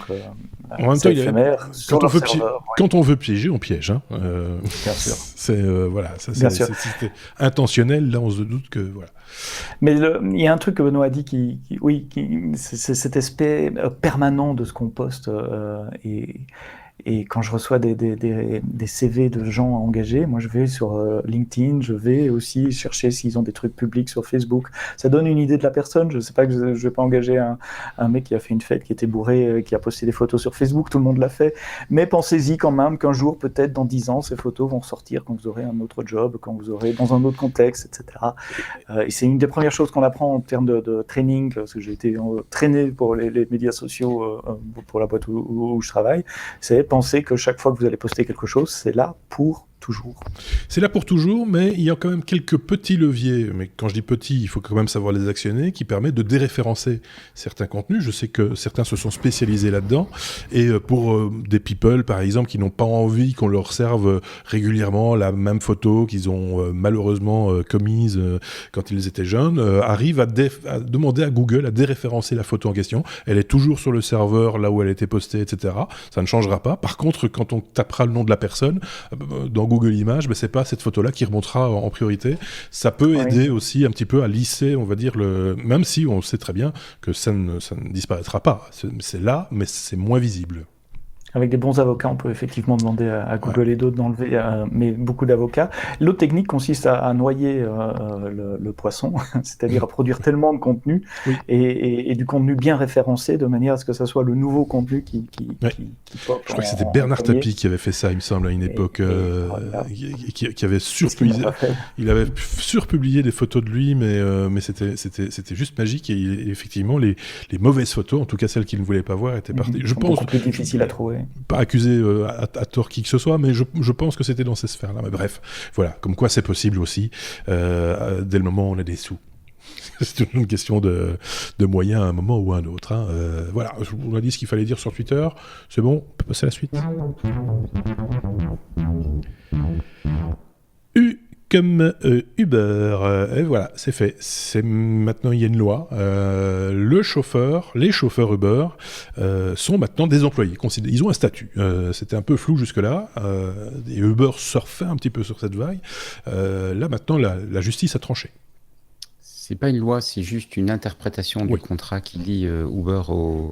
en même temps, quand on veut piéger, on piège. Hein. Bien sûr. C'est c'était intentionnel. Là, on se doute que voilà. Mais il y a un truc que Benoît a dit c'est cet aspect permanent de ce qu'on poste et Et quand je reçois des CV de gens engagés, moi je vais sur LinkedIn, je vais aussi chercher s'ils ont des trucs publics sur Facebook. Ça donne une idée de la personne. Je sais pas que je vais pas engager un mec qui a fait une fête, qui était bourré, qui a posté des photos sur Facebook, tout le monde l'a fait. Mais pensez-y quand même qu'un jour, peut-être dans 10 ans, ces photos vont sortir quand vous aurez un autre job, quand vous aurez dans un autre contexte, etc. Et c'est une des premières choses qu'on apprend en termes de training, parce que j'ai été traîné pour les médias sociaux pour la boîte où je travaille. C'est penser que chaque fois que vous allez poster quelque chose, c'est là pour toujours. C'est là pour toujours, mais il y a quand même quelques petits leviers, mais quand je dis petits, il faut quand même savoir les actionner, qui permettent de déréférencer certains contenus. Je sais que certains se sont spécialisés là-dedans, et pour des people, par exemple, qui n'ont pas envie qu'on leur serve régulièrement la même photo qu'ils ont malheureusement commise quand ils étaient jeunes, arrivent à demander à Google à déréférencer la photo en question. Elle est toujours sur le serveur, là où elle a été postée, etc. Ça ne changera pas. Par contre, quand on tapera le nom de la personne, dans Google Images, c'est pas cette photo-là qui remontera en priorité. Ça peut aider aussi un petit peu à lisser, on va dire, même si on sait très bien que ça ne disparaîtra pas. C'est là, mais c'est moins visible. Avec des bons avocats, on peut effectivement demander à Google et d'autres d'enlever, mais beaucoup d'avocats. L'autre technique consiste à noyer le poisson, c'est-à-dire à produire tellement de contenu et du contenu bien référencé de manière à ce que ça soit le nouveau contenu qui pop. Je crois que c'était Bernard Tapie qui avait fait ça, il me semble, à une époque, qui avait surpublié. Il avait surpublié des photos de lui, mais c'était juste magique. Et effectivement, les mauvaises photos, en tout cas celles qu'il ne voulait pas voir, étaient parties. Je pense beaucoup plus difficile à trouver. Pas accuser à tort qui que ce soit, mais je pense que c'était dans ces sphères-là. Mais bref, voilà, comme quoi c'est possible aussi, dès le moment où on a des sous. C'est une question de moyens à un moment ou à un autre. Hein. Voilà, on a dit ce qu'il fallait dire sur Twitter. C'est bon, on peut passer à la suite. Comme Uber, et voilà, c'est fait. Maintenant, il y a une loi. Les chauffeurs Uber sont maintenant des employés. Ils ont un statut. C'était un peu flou jusque-là. Et Uber surfait un petit peu sur cette vague. Là, maintenant, la justice a tranché. C'est pas une loi, c'est juste une interprétation du contrat qui lie Uber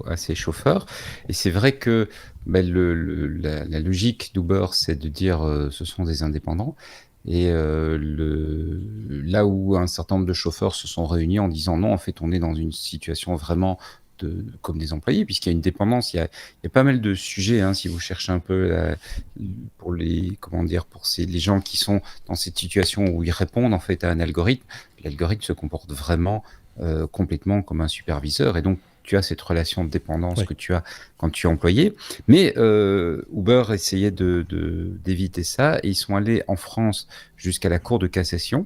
à ses chauffeurs. Et c'est vrai que la logique d'Uber, c'est de dire ce sont des indépendants. Et là où un certain nombre de chauffeurs se sont réunis en disant non, en fait, on est dans une situation vraiment comme des employés, puisqu'il y a une dépendance. Il y a pas mal de sujets, hein, si vous cherchez un peu pour les gens qui sont dans cette situation où ils répondent en fait à un algorithme. L'algorithme se comporte vraiment complètement comme un superviseur, et donc tu as cette relation de dépendance que tu as quand tu es employé. Mais Uber essayait d'éviter ça, et ils sont allés en France jusqu'à la Cour de cassation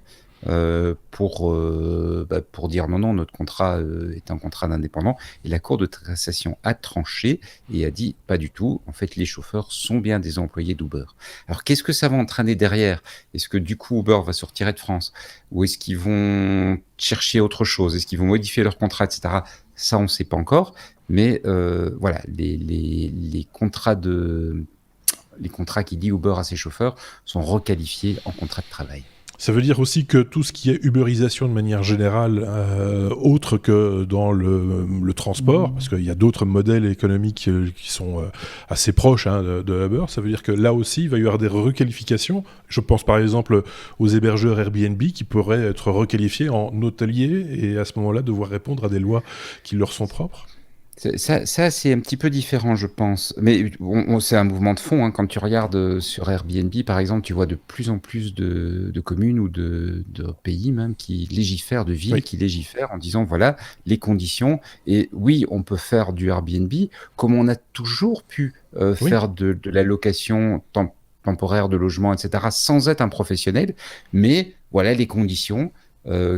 pour dire non, notre contrat est un contrat d'indépendant. Et la Cour de cassation a tranché et a dit pas du tout. En fait, les chauffeurs sont bien des employés d'Uber. Alors, qu'est-ce que ça va entraîner derrière ? Est-ce que du coup Uber va se retirer de France ? Ou est-ce qu'ils vont chercher autre chose ? Est-ce qu'ils vont modifier leur contrat, etc. Ça, on ne sait pas encore. Mais voilà, les contrats qui lient Uber à ses chauffeurs sont requalifiés en contrat de travail. Ça veut dire aussi que tout ce qui est uberisation de manière générale, autre que dans le transport, parce qu'il y a d'autres modèles économiques qui sont assez proches de Uber, ça veut dire que là aussi, il va y avoir des requalifications. Je pense par exemple aux hébergeurs Airbnb qui pourraient être requalifiés en hôteliers et à ce moment-là devoir répondre à des lois qui leur sont propres. Ça, c'est un petit peu différent, je pense. Mais c'est un mouvement de fond. Hein. Quand tu regardes sur Airbnb, par exemple, tu vois de plus en plus de communes ou de pays même qui légifèrent, de villes qui légifèrent en disant voilà les conditions. Et oui, on peut faire du Airbnb comme on a toujours pu faire de la location temporaire de logement, etc., sans être un professionnel. Mais voilà les conditions.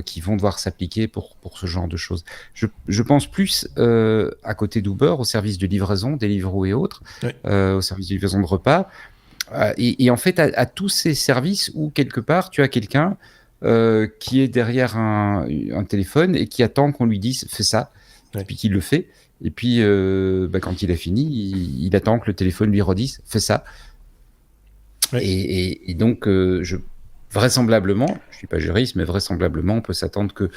Qui vont devoir s'appliquer pour ce genre de choses. Je pense plus à côté d'Uber, au service de livraison, Deliveroo et autres, au service de livraison de repas, et en fait à tous ces services où quelque part tu as quelqu'un qui est derrière un téléphone et qui attend qu'on lui dise fais ça, et puis qu'il le fait, et puis quand il a fini, il attend que le téléphone lui redise fais ça, et donc vraisemblablement, je ne suis pas juriste, mais vraisemblablement, on peut s'attendre que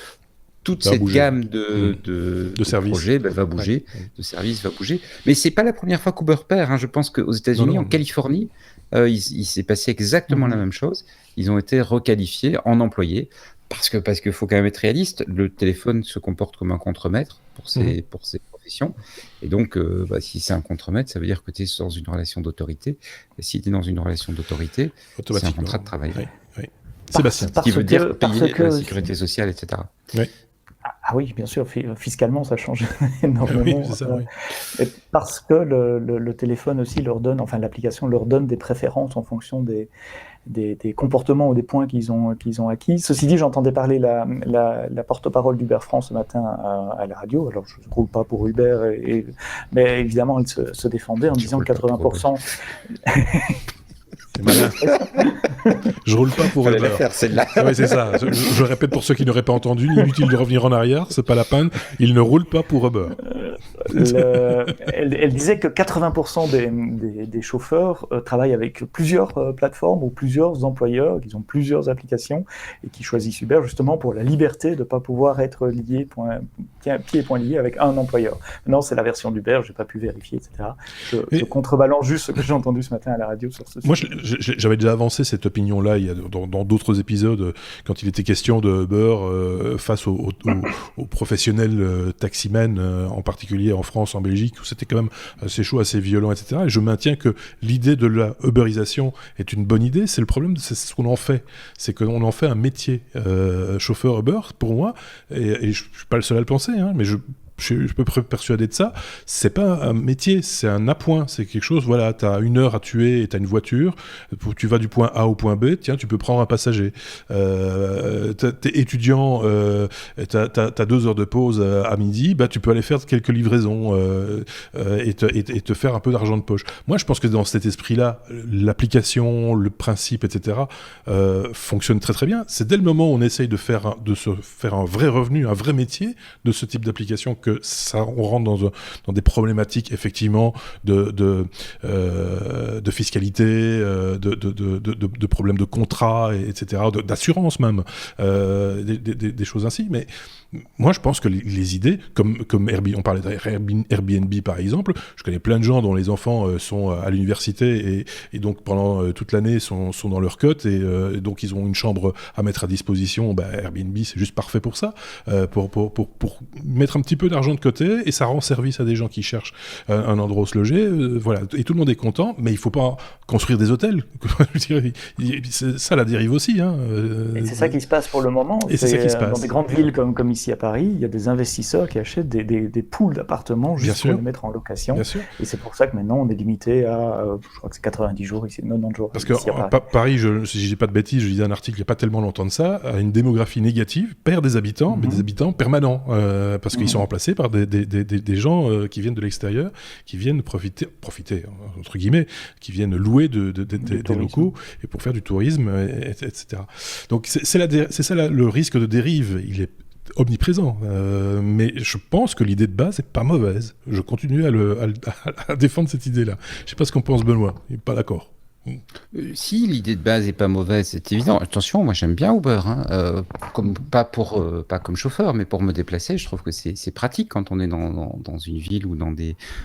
toute Ça va cette bouger. gamme de services. projets va bouger, Ouais. de services va bouger. Mais c'est pas la première fois qu'Uber perd. Hein. Je pense qu'aux États-Unis, Non. en Californie, il s'est passé exactement la même chose. Ils ont été requalifiés en employés parce que faut quand même être réaliste. Le téléphone se comporte comme un contremaître pour ces professions. Et donc, si c'est un contremaître, ça veut dire que tu es dans une relation d'autorité. Et si tu es dans une relation d'autorité, c'est un contrat de travail. Oui. Sébastien. Ce qui veut dire payer que la sécurité sociale, etc. Ah oui, bien sûr, fiscalement, ça change énormément. Oui, c'est ça, oui. Et parce que le téléphone aussi leur donne, enfin l'application leur donne des préférences en fonction des comportements ou des points qu'ils ont acquis. Ceci dit, j'entendais parler la porte-parole d'Uber France ce matin à la radio. Alors, je ne roule pas pour Uber, mais évidemment, elle se défendait en disant que 80%... C'est malin. Je roule pas pour Fallait Uber. la faire, celle-là. Oui, c'est ça. Je répète pour ceux qui n'auraient pas entendu, inutile de revenir en arrière, c'est pas la peine. Il ne roule pas pour Uber. Elle disait que 80% des chauffeurs travaillent avec plusieurs plateformes ou plusieurs employeurs, qu'ils ont plusieurs applications et qui choisissent Uber justement pour la liberté de ne pas pouvoir être lié, pied et point lié avec un employeur. Maintenant, c'est la version d'Uber, je n'ai pas pu vérifier, etc. Je contrebalance juste ce que j'ai entendu ce matin à la radio sur ce sujet. Moi, j'avais déjà avancé cette opinion-là dans d'autres épisodes, quand il était question de Uber face aux professionnels taximens, en particulier en France, en Belgique, où c'était quand même assez chaud, assez violent, etc. Et je maintiens que l'idée de la Uberisation est une bonne idée. C'est le problème, c'est ce qu'on en fait. C'est qu'on en fait un métier. Chauffeur Uber, pour moi, et je suis pas le seul à le penser, hein, mais je peux persuader de ça, c'est pas un métier, c'est un appoint, c'est quelque chose, voilà, t'as 1 heure à tuer et t'as une voiture, tu vas du point A au point B, tiens, tu peux prendre un passager. T'es étudiant, t'as 2 heures de pause à midi, bah tu peux aller faire quelques livraisons et te faire un peu d'argent de poche. Moi, je pense que dans cet esprit-là, l'application, le principe, etc., fonctionne très très bien. C'est dès le moment où on essaye de se faire un vrai revenu, un vrai métier de ce type d'application que ça, on rentre dans des problématiques effectivement de fiscalité, de problèmes de contrat, etc., d'assurance même, des choses ainsi. Mais moi, je pense que les idées, comme Airbnb, on parlait d'Airbnb par exemple, je connais plein de gens dont les enfants sont à l'université et donc pendant toute l'année sont dans leur cote et donc ils ont une chambre à mettre à disposition. Bah, Airbnb, c'est juste parfait pour ça, pour mettre un petit peu d'argent de côté, et ça rend service à des gens qui cherchent un endroit où se loger, voilà, et tout le monde est content, mais il faut pas construire des hôtels. C'est ça la dérive aussi, hein. Et c'est ça qui se passe pour le moment. Et c'est ça qui se passe dans des grandes villes comme ici à Paris, il y a des investisseurs qui achètent des poules d'appartements juste pour les mettre en location. Bien sûr. Et c'est pour ça que maintenant on est limité à, je crois que c'est 90 jours ici, 90 jours. Parce que Paris, si je dis pas de bêtises, je lisais un article il n'y a pas tellement longtemps de ça, a une démographie négative, perd des habitants, mais des habitants permanents, parce qu'ils sont remplacés par des gens qui viennent de l'extérieur, qui viennent profiter entre guillemets, qui viennent louer des locaux et pour faire du tourisme, etc. Donc c'est ça le risque de dérive, il est omniprésent, mais je pense que l'idée de base est pas mauvaise. Je continue à défendre cette idée-là. Je sais pas ce qu'en pense Benoît, il n'est pas d'accord. Si l'idée de base est pas mauvaise, c'est évident. Attention, moi j'aime bien Uber, hein. Pas comme chauffeur, mais pour me déplacer, je trouve que c'est pratique quand on est dans une ville ou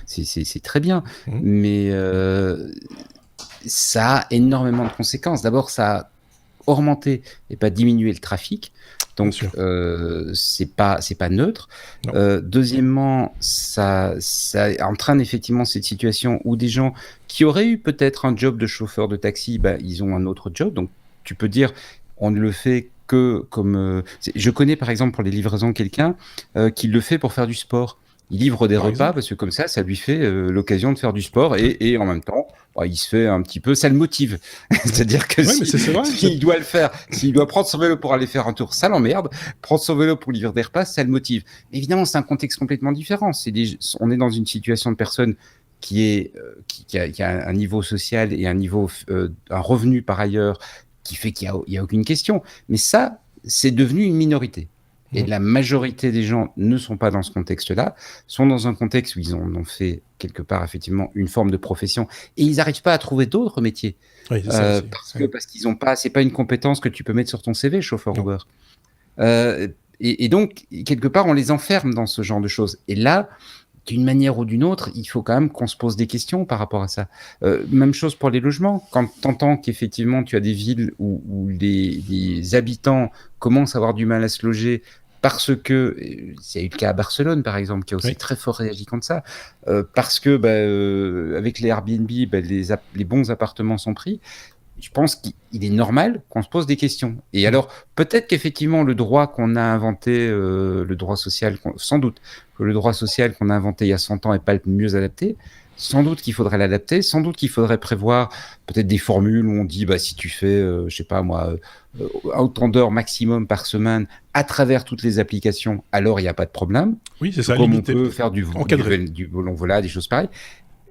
c'est très bien. Mais ça a énormément de conséquences. D'abord, ça a augmenté et pas diminué le trafic. Donc, c'est pas neutre. Deuxièmement, ça entraîne effectivement cette situation où des gens qui auraient eu peut-être un job de chauffeur de taxi, ils ont un autre job. Donc, tu peux dire, on ne le fait que comme... je connais par exemple pour les livraisons quelqu'un qui le fait pour faire du sport. Il livre des repas parce que comme ça lui fait l'occasion de faire du sport et en même temps, il se fait un petit peu, ça le motive. C'est-à-dire que s'il doit le faire, s'il doit prendre son vélo pour aller faire un tour, ça l'emmerde. Prendre son vélo pour livrer des repas, ça le motive. Mais évidemment, c'est un contexte complètement différent. On est dans une situation de personne qui a un niveau social et un revenu par ailleurs qui fait qu'il y a aucune question. Mais ça, c'est devenu une minorité. Et la majorité des gens ne sont pas dans ce contexte-là, sont dans un contexte où ils ont fait quelque part effectivement une forme de profession et ils n'arrivent pas à trouver d'autres métiers. Oui, parce qu'ils n'ont pas, c'est pas une compétence que tu peux mettre sur ton CV, chauffeur Uber. Et donc, quelque part, on les enferme dans ce genre de choses. Et là, d'une manière ou d'une autre, il faut quand même qu'on se pose des questions par rapport à ça. Même chose pour les logements. Quand tu entends qu'effectivement, tu as des villes où les habitants commencent à avoir du mal à se loger parce que, il y a eu le cas à Barcelone, par exemple, qui a aussi très fort réagi contre ça, parce que avec les Airbnb, les bons appartements sont pris. Je pense qu'il est normal qu'on se pose des questions. Et alors, peut-être qu'effectivement, le droit qu'on a inventé, le droit social, sans doute que le droit social qu'on a inventé il y a 100 ans n'est pas le mieux adapté. Sans doute qu'il faudrait l'adapter. Sans doute qu'il faudrait prévoir peut-être des formules où on dit, si tu fais, je sais pas moi, autant d'heures maximum par semaine à travers toutes les applications, alors il n'y a pas de problème. Oui, c'est ça. Comme on peut faire du volant, des choses pareilles.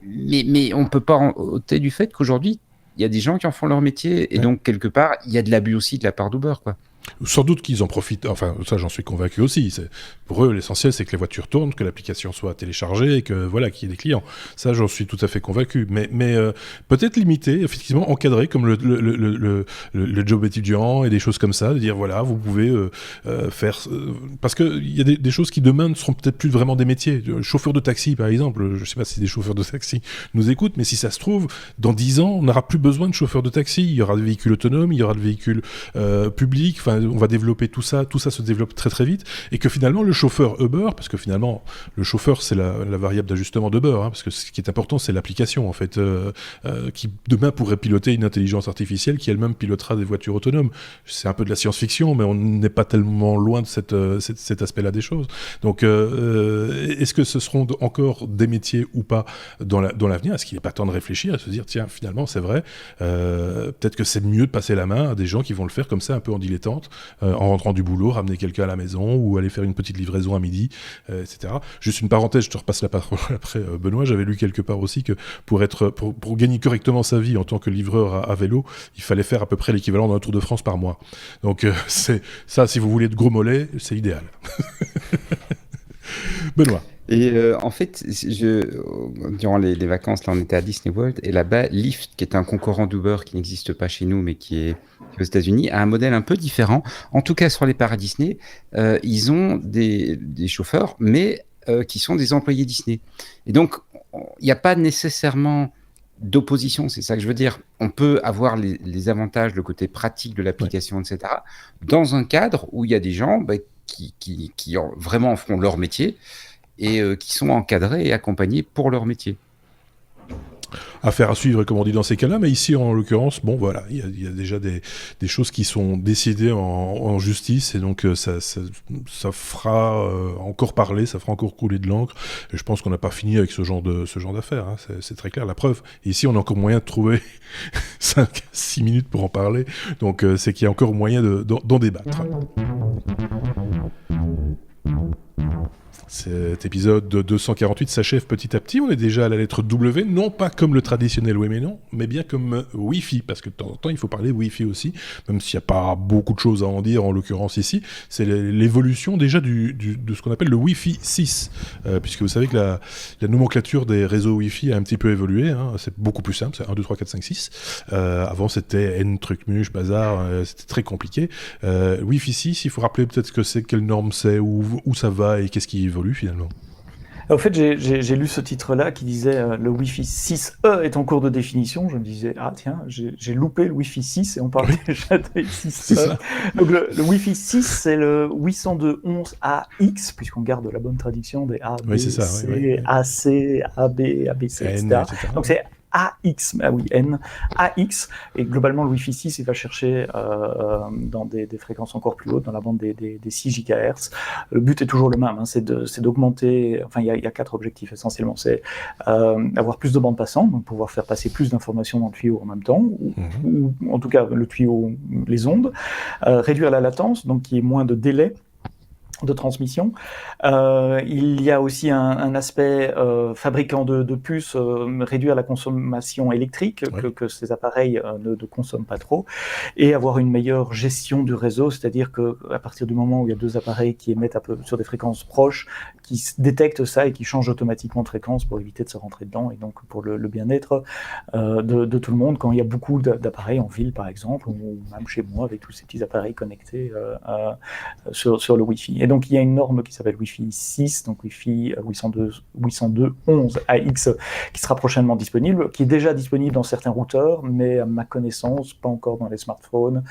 Mais on ne peut pas ôter du fait qu'aujourd'hui, il y a des gens qui en font leur métier, et donc, quelque part, il y a de l'abus aussi de la part d'Uber, quoi. Sans doute qu'ils en profitent, enfin ça j'en suis convaincu aussi. Pour eux, l'essentiel c'est que les voitures tournent, que l'application soit téléchargée et que voilà, qu'il y ait des clients. Ça j'en suis tout à fait convaincu. Mais peut-être limiter, effectivement encadrer comme le job étudiant et des choses comme ça, de dire voilà, vous pouvez faire... parce qu'il y a des choses qui demain ne seront peut-être plus vraiment des métiers. Chauffeur de taxi par exemple, je sais pas si des chauffeurs de taxi nous écoutent, mais si ça se trouve, dans 10 ans, on n'aura plus besoin de chauffeurs de taxi. Il y aura des véhicules autonomes, il y aura des véhicules publics, on va développer tout ça se développe très très vite, et que finalement le chauffeur Uber, parce que finalement le chauffeur c'est la variable d'ajustement d'Uber, parce que ce qui est important c'est l'application en fait, qui demain pourrait piloter une intelligence artificielle qui elle-même pilotera des voitures autonomes. C'est un peu de la science-fiction, mais on n'est pas tellement loin de cet aspect-là des choses. Donc est-ce que ce seront encore des métiers ou pas dans l'avenir? Est-ce qu'il n'est pas temps de réfléchir et de se dire tiens, finalement c'est vrai, peut-être que c'est mieux de passer la main à des gens qui vont le faire comme ça un peu en dilettante, en rentrant du boulot, ramener quelqu'un à la maison ou aller faire une petite livraison à midi, etc. Juste une parenthèse, je te repasse la parole après, Benoît. J'avais lu quelque part aussi que pour gagner correctement sa vie en tant que livreur à vélo, il fallait faire à peu près l'équivalent d'un Tour de France par mois. Donc c'est ça, si vous voulez de gros mollets, c'est idéal. Benoît. Et en fait, durant les vacances, là, on était à Disney World, et là-bas, Lyft, qui est un concurrent d'Uber qui n'existe pas chez nous, mais qui est aux États-Unis, a un modèle un peu différent. En tout cas, sur les parcs Disney, ils ont des chauffeurs, mais qui sont des employés Disney. Et donc, il n'y a pas nécessairement d'opposition, c'est ça que je veux dire. On peut avoir les avantages, le côté pratique de l'application, etc., dans un cadre où il y a des gens qui vraiment feront leur métier, et qui sont encadrés et accompagnés pour leur métier. Affaire à suivre, comme on dit dans ces cas-là, mais ici, en l'occurrence, bon, voilà, il y a déjà des choses qui sont décidées en justice, et donc ça fera encore parler, ça fera encore couler de l'encre, et je pense qu'on n'a pas fini avec ce genre d'affaires, hein. C'est très clair, la preuve. Et ici, on a encore moyen de trouver 5-6 minutes pour en parler, donc c'est qu'il y a encore moyen d'en débattre. Cet épisode 248 s'achève petit à petit. On est déjà à la lettre W, non pas comme le traditionnel oui mais non, mais bien comme Wi-Fi, parce que de temps en temps il faut parler Wi-Fi aussi, même s'il n'y a pas beaucoup de choses à en dire en l'occurrence ici. C'est l'évolution déjà de ce qu'on appelle le Wi-Fi 6, puisque vous savez que la nomenclature des réseaux Wi-Fi a un petit peu évolué, hein. C'est beaucoup plus simple, c'est 1, 2, 3, 4, 5, 6. Avant c'était N truc muche, bazar, c'était très compliqué. Wi-Fi 6, il faut rappeler peut-être ce que c'est, quelle norme c'est, où ça va et qu'est-ce qui évolue finalement. En fait, j'ai lu ce titre-là qui disait le Wi-Fi 6E est en cours de définition. Je me disais, ah tiens, j'ai loupé le Wi-Fi 6 et on parle déjà de 6E. Donc le Wi-Fi 6, c'est le 802.11ax, puisqu'on garde la bonne traduction des A, B, C, AC, AB, ABC, etc. Donc c'est AX, N, AX, et globalement le Wi-Fi 6 il va chercher dans des fréquences encore plus hautes, dans la bande des 6 GHz. Le but est toujours le même, hein, c'est d'augmenter, enfin il y a 4 objectifs essentiellement, c'est avoir plus de bandes passantes, donc pouvoir faire passer plus d'informations dans le tuyau en même temps, ou en tout cas le tuyau, les ondes, réduire la latence, donc qu'il y ait moins de délai, de transmission. Il y a aussi un aspect fabricant de puces, réduire la consommation électrique, que ces appareils ne consomment pas trop, et avoir une meilleure gestion du réseau, c'est-à-dire qu'à partir du moment où il y a deux appareils qui émettent un peu sur des fréquences proches, qui détectent ça et qui changent automatiquement de fréquence pour éviter de se rentrer dedans, et donc pour le bien-être de tout le monde, quand il y a beaucoup d'appareils en ville par exemple, ou même chez moi avec tous ces petits appareils connectés sur le Wi-Fi. Et donc il y a une norme qui s'appelle Wi-Fi 6, donc Wi-Fi 802.11ax, qui sera prochainement disponible, qui est déjà disponible dans certains routeurs, mais à ma connaissance, pas encore dans les smartphones,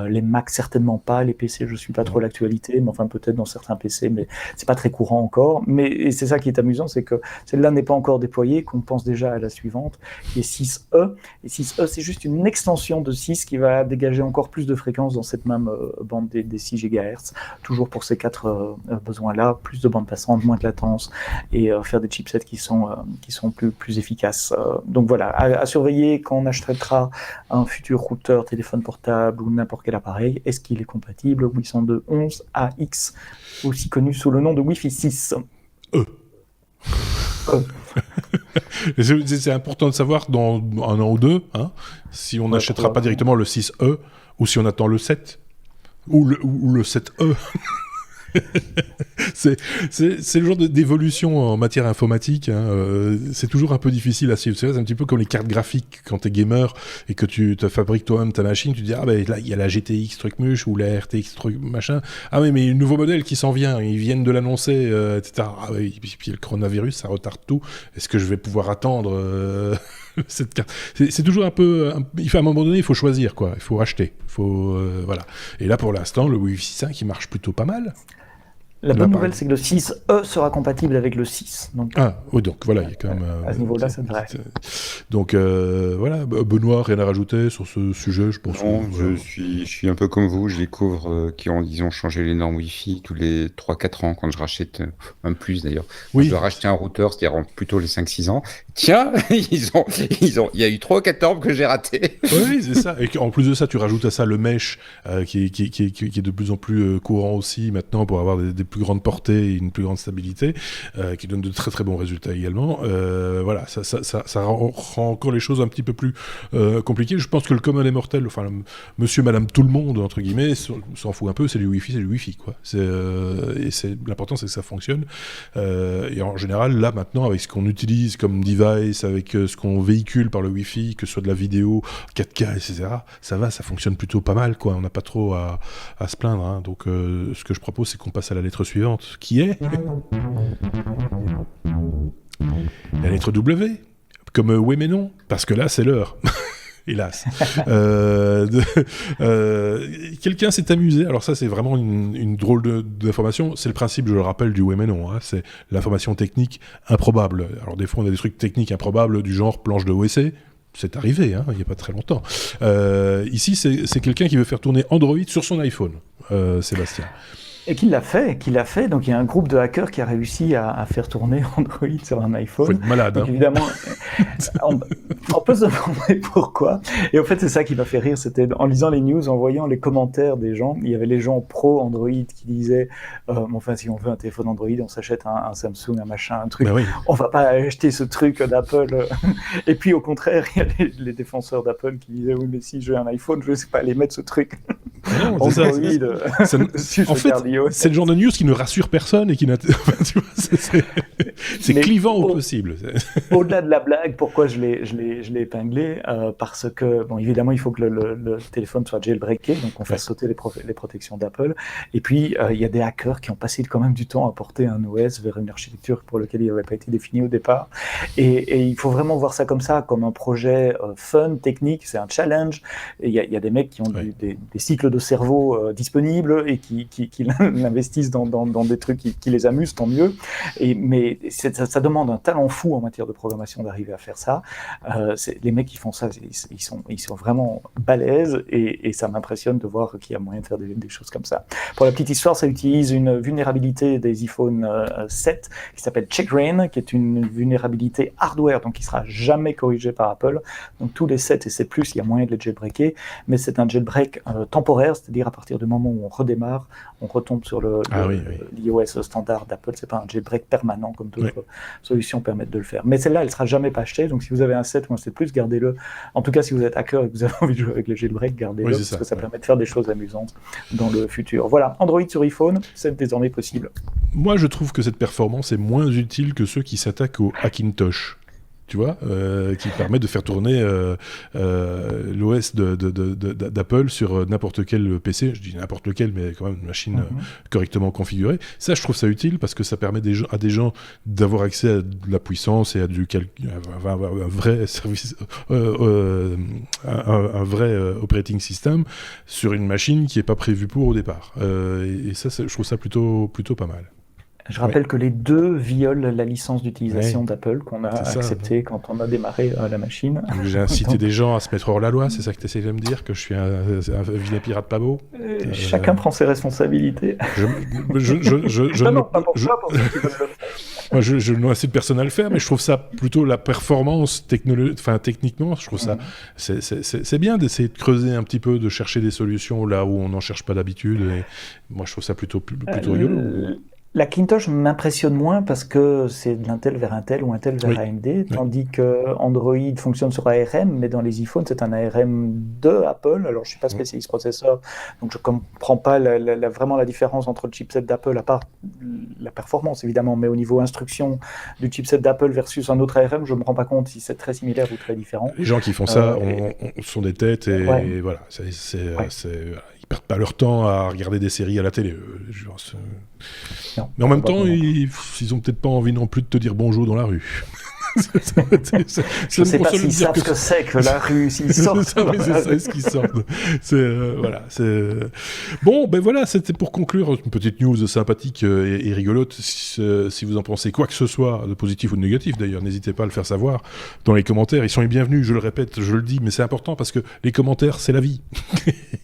les Mac certainement pas, les PC je suis pas trop l'actualité, mais enfin peut-être dans certains PC, mais c'est pas très courant encore. Et c'est ça qui est amusant, c'est que celle-là n'est pas encore déployée, qu'on pense déjà à la suivante, qui est 6E. Et 6E, c'est juste une extension de 6 qui va dégager encore plus de fréquences dans cette même bande des 6 GHz, toujours pour ces quatre besoins-là, plus de bande passante, moins de latence, et faire des chipsets qui sont plus efficaces. Donc voilà, à surveiller quand on achètera un futur routeur, téléphone portable ou n'importe quel appareil, est-ce qu'il est compatible 802.11ax, aussi connu sous le nom de Wi-Fi 6. C'est important de savoir dans un an ou deux, si on n'achètera pas directement le 6E, ou si on attend le 7, ou le 7E. c'est le genre d'évolution en matière informatique, c'est toujours un peu difficile à suivre. C'est un petit peu comme les cartes graphiques quand t'es gamer et que tu te fabriques toi-même ta machine, tu te dis là il y a la GTX truc muche ou la RTX truc machin, mais le nouveau modèle qui s'en vient, ils viennent de l'annoncer, etc. Puis le coronavirus ça retarde tout, est-ce que je vais pouvoir attendre cette carte? C'est toujours un peu à un moment donné il faut choisir quoi, il faut racheter, voilà. Et là pour l'instant le Wi-Fi 5 il marche plutôt pas mal. La bonne nouvelle, c'est que le 6E sera compatible avec le 6. Donc, donc voilà, il y a quand même... à ce niveau-là, ça devrait. Donc voilà, Benoît, rien à rajouter sur ce sujet, je pense. Non, je suis un peu comme vous, je découvre qu'ils ont changé les normes Wi-Fi tous les 3-4 ans quand je rachète, même plus d'ailleurs. Oui. Je dois racheter un routeur, c'est-à-dire plutôt les 5-6 ans. Tiens, il y a eu 3-4 normes que j'ai ratées. Oui, c'est ça. Et en plus de ça, tu rajoutes à ça le mesh qui est de plus en plus courant aussi maintenant pour avoir des plus grande portée et une plus grande stabilité, qui donne de très très bons résultats également. Voilà, ça rend encore les choses un petit peu plus compliquées. Je pense que le commun des mortels, enfin monsieur, madame, tout le monde, entre guillemets, s'en fout un peu, c'est du Wi-Fi, quoi. L'important c'est que ça fonctionne. Et en général, là maintenant, avec ce qu'on utilise comme device, avec ce qu'on véhicule par le Wi-Fi, que ce soit de la vidéo, 4K, etc., ça fonctionne plutôt pas mal, quoi. On n'a pas trop à se plaindre, Donc ce que je propose, c'est qu'on passe à la lettre suivante, qui est la lettre W, comme oui mais non, parce que là c'est l'heure. Hélas. Quelqu'un s'est amusé, alors ça c'est vraiment une drôle d'information, c'est le principe, je le rappelle, du oui mais non, c'est l'information technique improbable. Alors des fois on a des trucs techniques improbables du genre planche de WC, c'est arrivé, il n'y a pas très longtemps. Ici c'est quelqu'un qui veut faire tourner Android sur son iPhone, Sébastien. Et qui l'a fait. Donc il y a un groupe de hackers qui a réussi à faire tourner Android sur un iPhone. Faut être malade. Donc, évidemment, on peut se demander pourquoi. Et en fait, c'est ça qui m'a fait rire. C'était en lisant les news, en voyant les commentaires des gens. Il y avait les gens pro Android qui disaient enfin, si on veut un téléphone Android, on s'achète un Samsung, un machin, un truc. Oui. On va pas acheter ce truc d'Apple. Et puis au contraire, il y a les défenseurs d'Apple qui disaient oui, mais si j'ai un iPhone, je ne sais pas aller mettre ce truc. Non, Android. En fait, c'est le genre de news qui ne rassure personne et qui c'est clivant au possible. Au-delà de la blague, pourquoi je l'ai épinglé, parce que bon, évidemment il faut que le téléphone soit jailbreaké, donc on fasse sauter les protections d'Apple. Et puis il y a des hackers qui ont passé quand même du temps à porter un OS vers une architecture pour laquelle il n'avait pas été défini au départ. Et il faut vraiment voir ça comme ça, comme un projet fun, technique. C'est un challenge. Et il y a des mecs qui ont des cycles de cerveau disponibles et qui l'investissent dans des trucs qui les amusent, tant mieux. Mais ça demande un talent fou en matière de programmation d'arriver à faire ça. Les mecs qui font ça, ils sont vraiment balèzes et ça m'impressionne de voir qu'il y a moyen de faire des choses comme ça. Pour la petite histoire, ça utilise une vulnérabilité des iPhone 7 qui s'appelle Checkra1, qui est une vulnérabilité hardware, donc qui sera jamais corrigée par Apple. Donc tous les 7 et 7+, il y a moyen de les jailbreaker, mais c'est un jailbreak temporaire temporaire, c'est-à-dire à partir du moment où on redémarre, on retombe sur l'iOS standard d'Apple. C'est pas un jailbreak permanent comme d'autres solutions permettent de le faire. Mais celle-là, elle sera jamais pas achetée. Donc si vous avez un 7 ou un 7 Plus, gardez-le. En tout cas, si vous êtes hacker et que vous avez envie de jouer avec le jailbreak, gardez-le parce que ça permet de faire des choses amusantes dans le futur. Voilà, Android sur iPhone, c'est désormais possible. Moi, je trouve que cette performance est moins utile que ceux qui s'attaquent au Hackintosh. Tu vois, qui permet de faire tourner l'OS d'Apple sur n'importe quel PC, je dis n'importe lequel, mais quand même une machine correctement configurée. Ça, je trouve ça utile parce que ça permet à des gens d'avoir accès à de la puissance et à un vrai service, un vrai operating system sur une machine qui n'est pas prévue pour au départ. Et ça, je trouve ça plutôt pas mal. Je rappelle que les deux violent la licence d'utilisation d'Apple qu'on a acceptée quand on a démarré la machine. J'ai incité des gens à se mettre hors la loi, c'est ça que tu essayes de me dire, que je suis un vilain pirate pas beau Chacun prend ses responsabilités. Moi, je n'incite personne à le faire, mais je trouve ça plutôt la performance techniquement, je trouve ça c'est bien d'essayer de creuser un petit peu, de chercher des solutions là où on n'en cherche pas d'habitude. Et moi, je trouve ça plutôt rigolo. La Hackintosh m'impressionne moins parce que c'est de l'Intel vers Intel ou Intel vers AMD, tandis que Android fonctionne sur ARM, mais dans les iPhones, c'est un ARM de Apple. Alors, je suis pas spécialiste processeur, donc je comprends pas vraiment la différence entre le chipset d'Apple, à part la performance, évidemment, mais au niveau instruction du chipset d'Apple versus un autre ARM, je me rends pas compte si c'est très similaire ou très différent. Les gens qui font ça sont des têtes et voilà, ils perdent pas leur temps à regarder des séries à la télé. Non, mais en même temps, ils ont peut-être pas envie non plus de te dire bonjour dans la rue. Je ne sais pas s'ils savent ce que c'est que la rue, s'ils sortent. C'est ce qu'ils sortent. Bon, ben voilà, c'était pour conclure une petite news sympathique et rigolote. Si vous en pensez quoi que ce soit, de positif ou de négatif d'ailleurs, n'hésitez pas à le faire savoir dans les commentaires. Ils sont les bienvenus, je le répète, je le dis, mais c'est important parce que les commentaires, c'est la vie.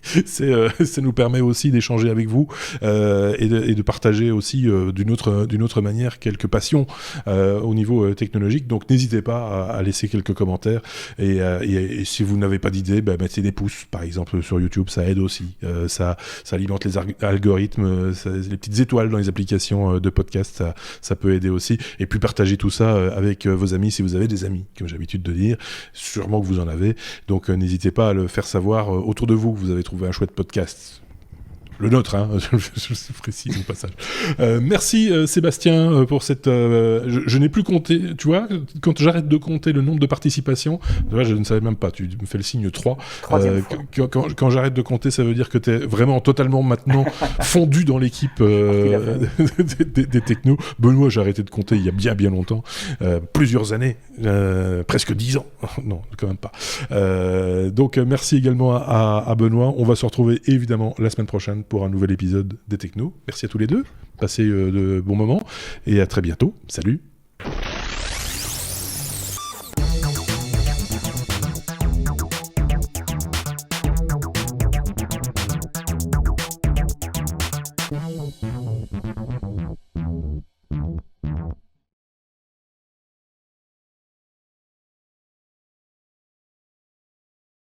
Ça nous permet aussi d'échanger avec vous et de partager aussi d'une autre manière quelques passions au niveau technologique. Donc n'hésitez pas à laisser quelques commentaires et si vous n'avez pas d'idée, mettez des pouces par exemple sur YouTube, ça aide aussi, ça alimente les algorithmes, les petites étoiles dans les applications de podcast, ça peut aider aussi, et puis partagez tout ça avec vos amis si vous avez des amis, comme j'ai l'habitude de dire, sûrement que vous en avez, donc n'hésitez pas à le faire savoir autour de vous que vous avez trouvé un chouette podcast. Le nôtre, hein, je précise au passage. Merci Sébastien pour cette... je n'ai plus compté, tu vois, quand j'arrête de compter le nombre de participations, je ne savais même pas, tu me fais le signe 3. Quand j'arrête de compter, ça veut dire que tu es vraiment totalement maintenant fondu dans l'équipe des technos. Benoît, j'ai arrêté de compter il y a bien longtemps, plusieurs années, presque 10 ans. Non, quand même pas. Donc merci également à Benoît. On va se retrouver évidemment la semaine prochaine pour un nouvel épisode des Technos. Merci à tous les deux, passez de bons moments et à très bientôt. Salut.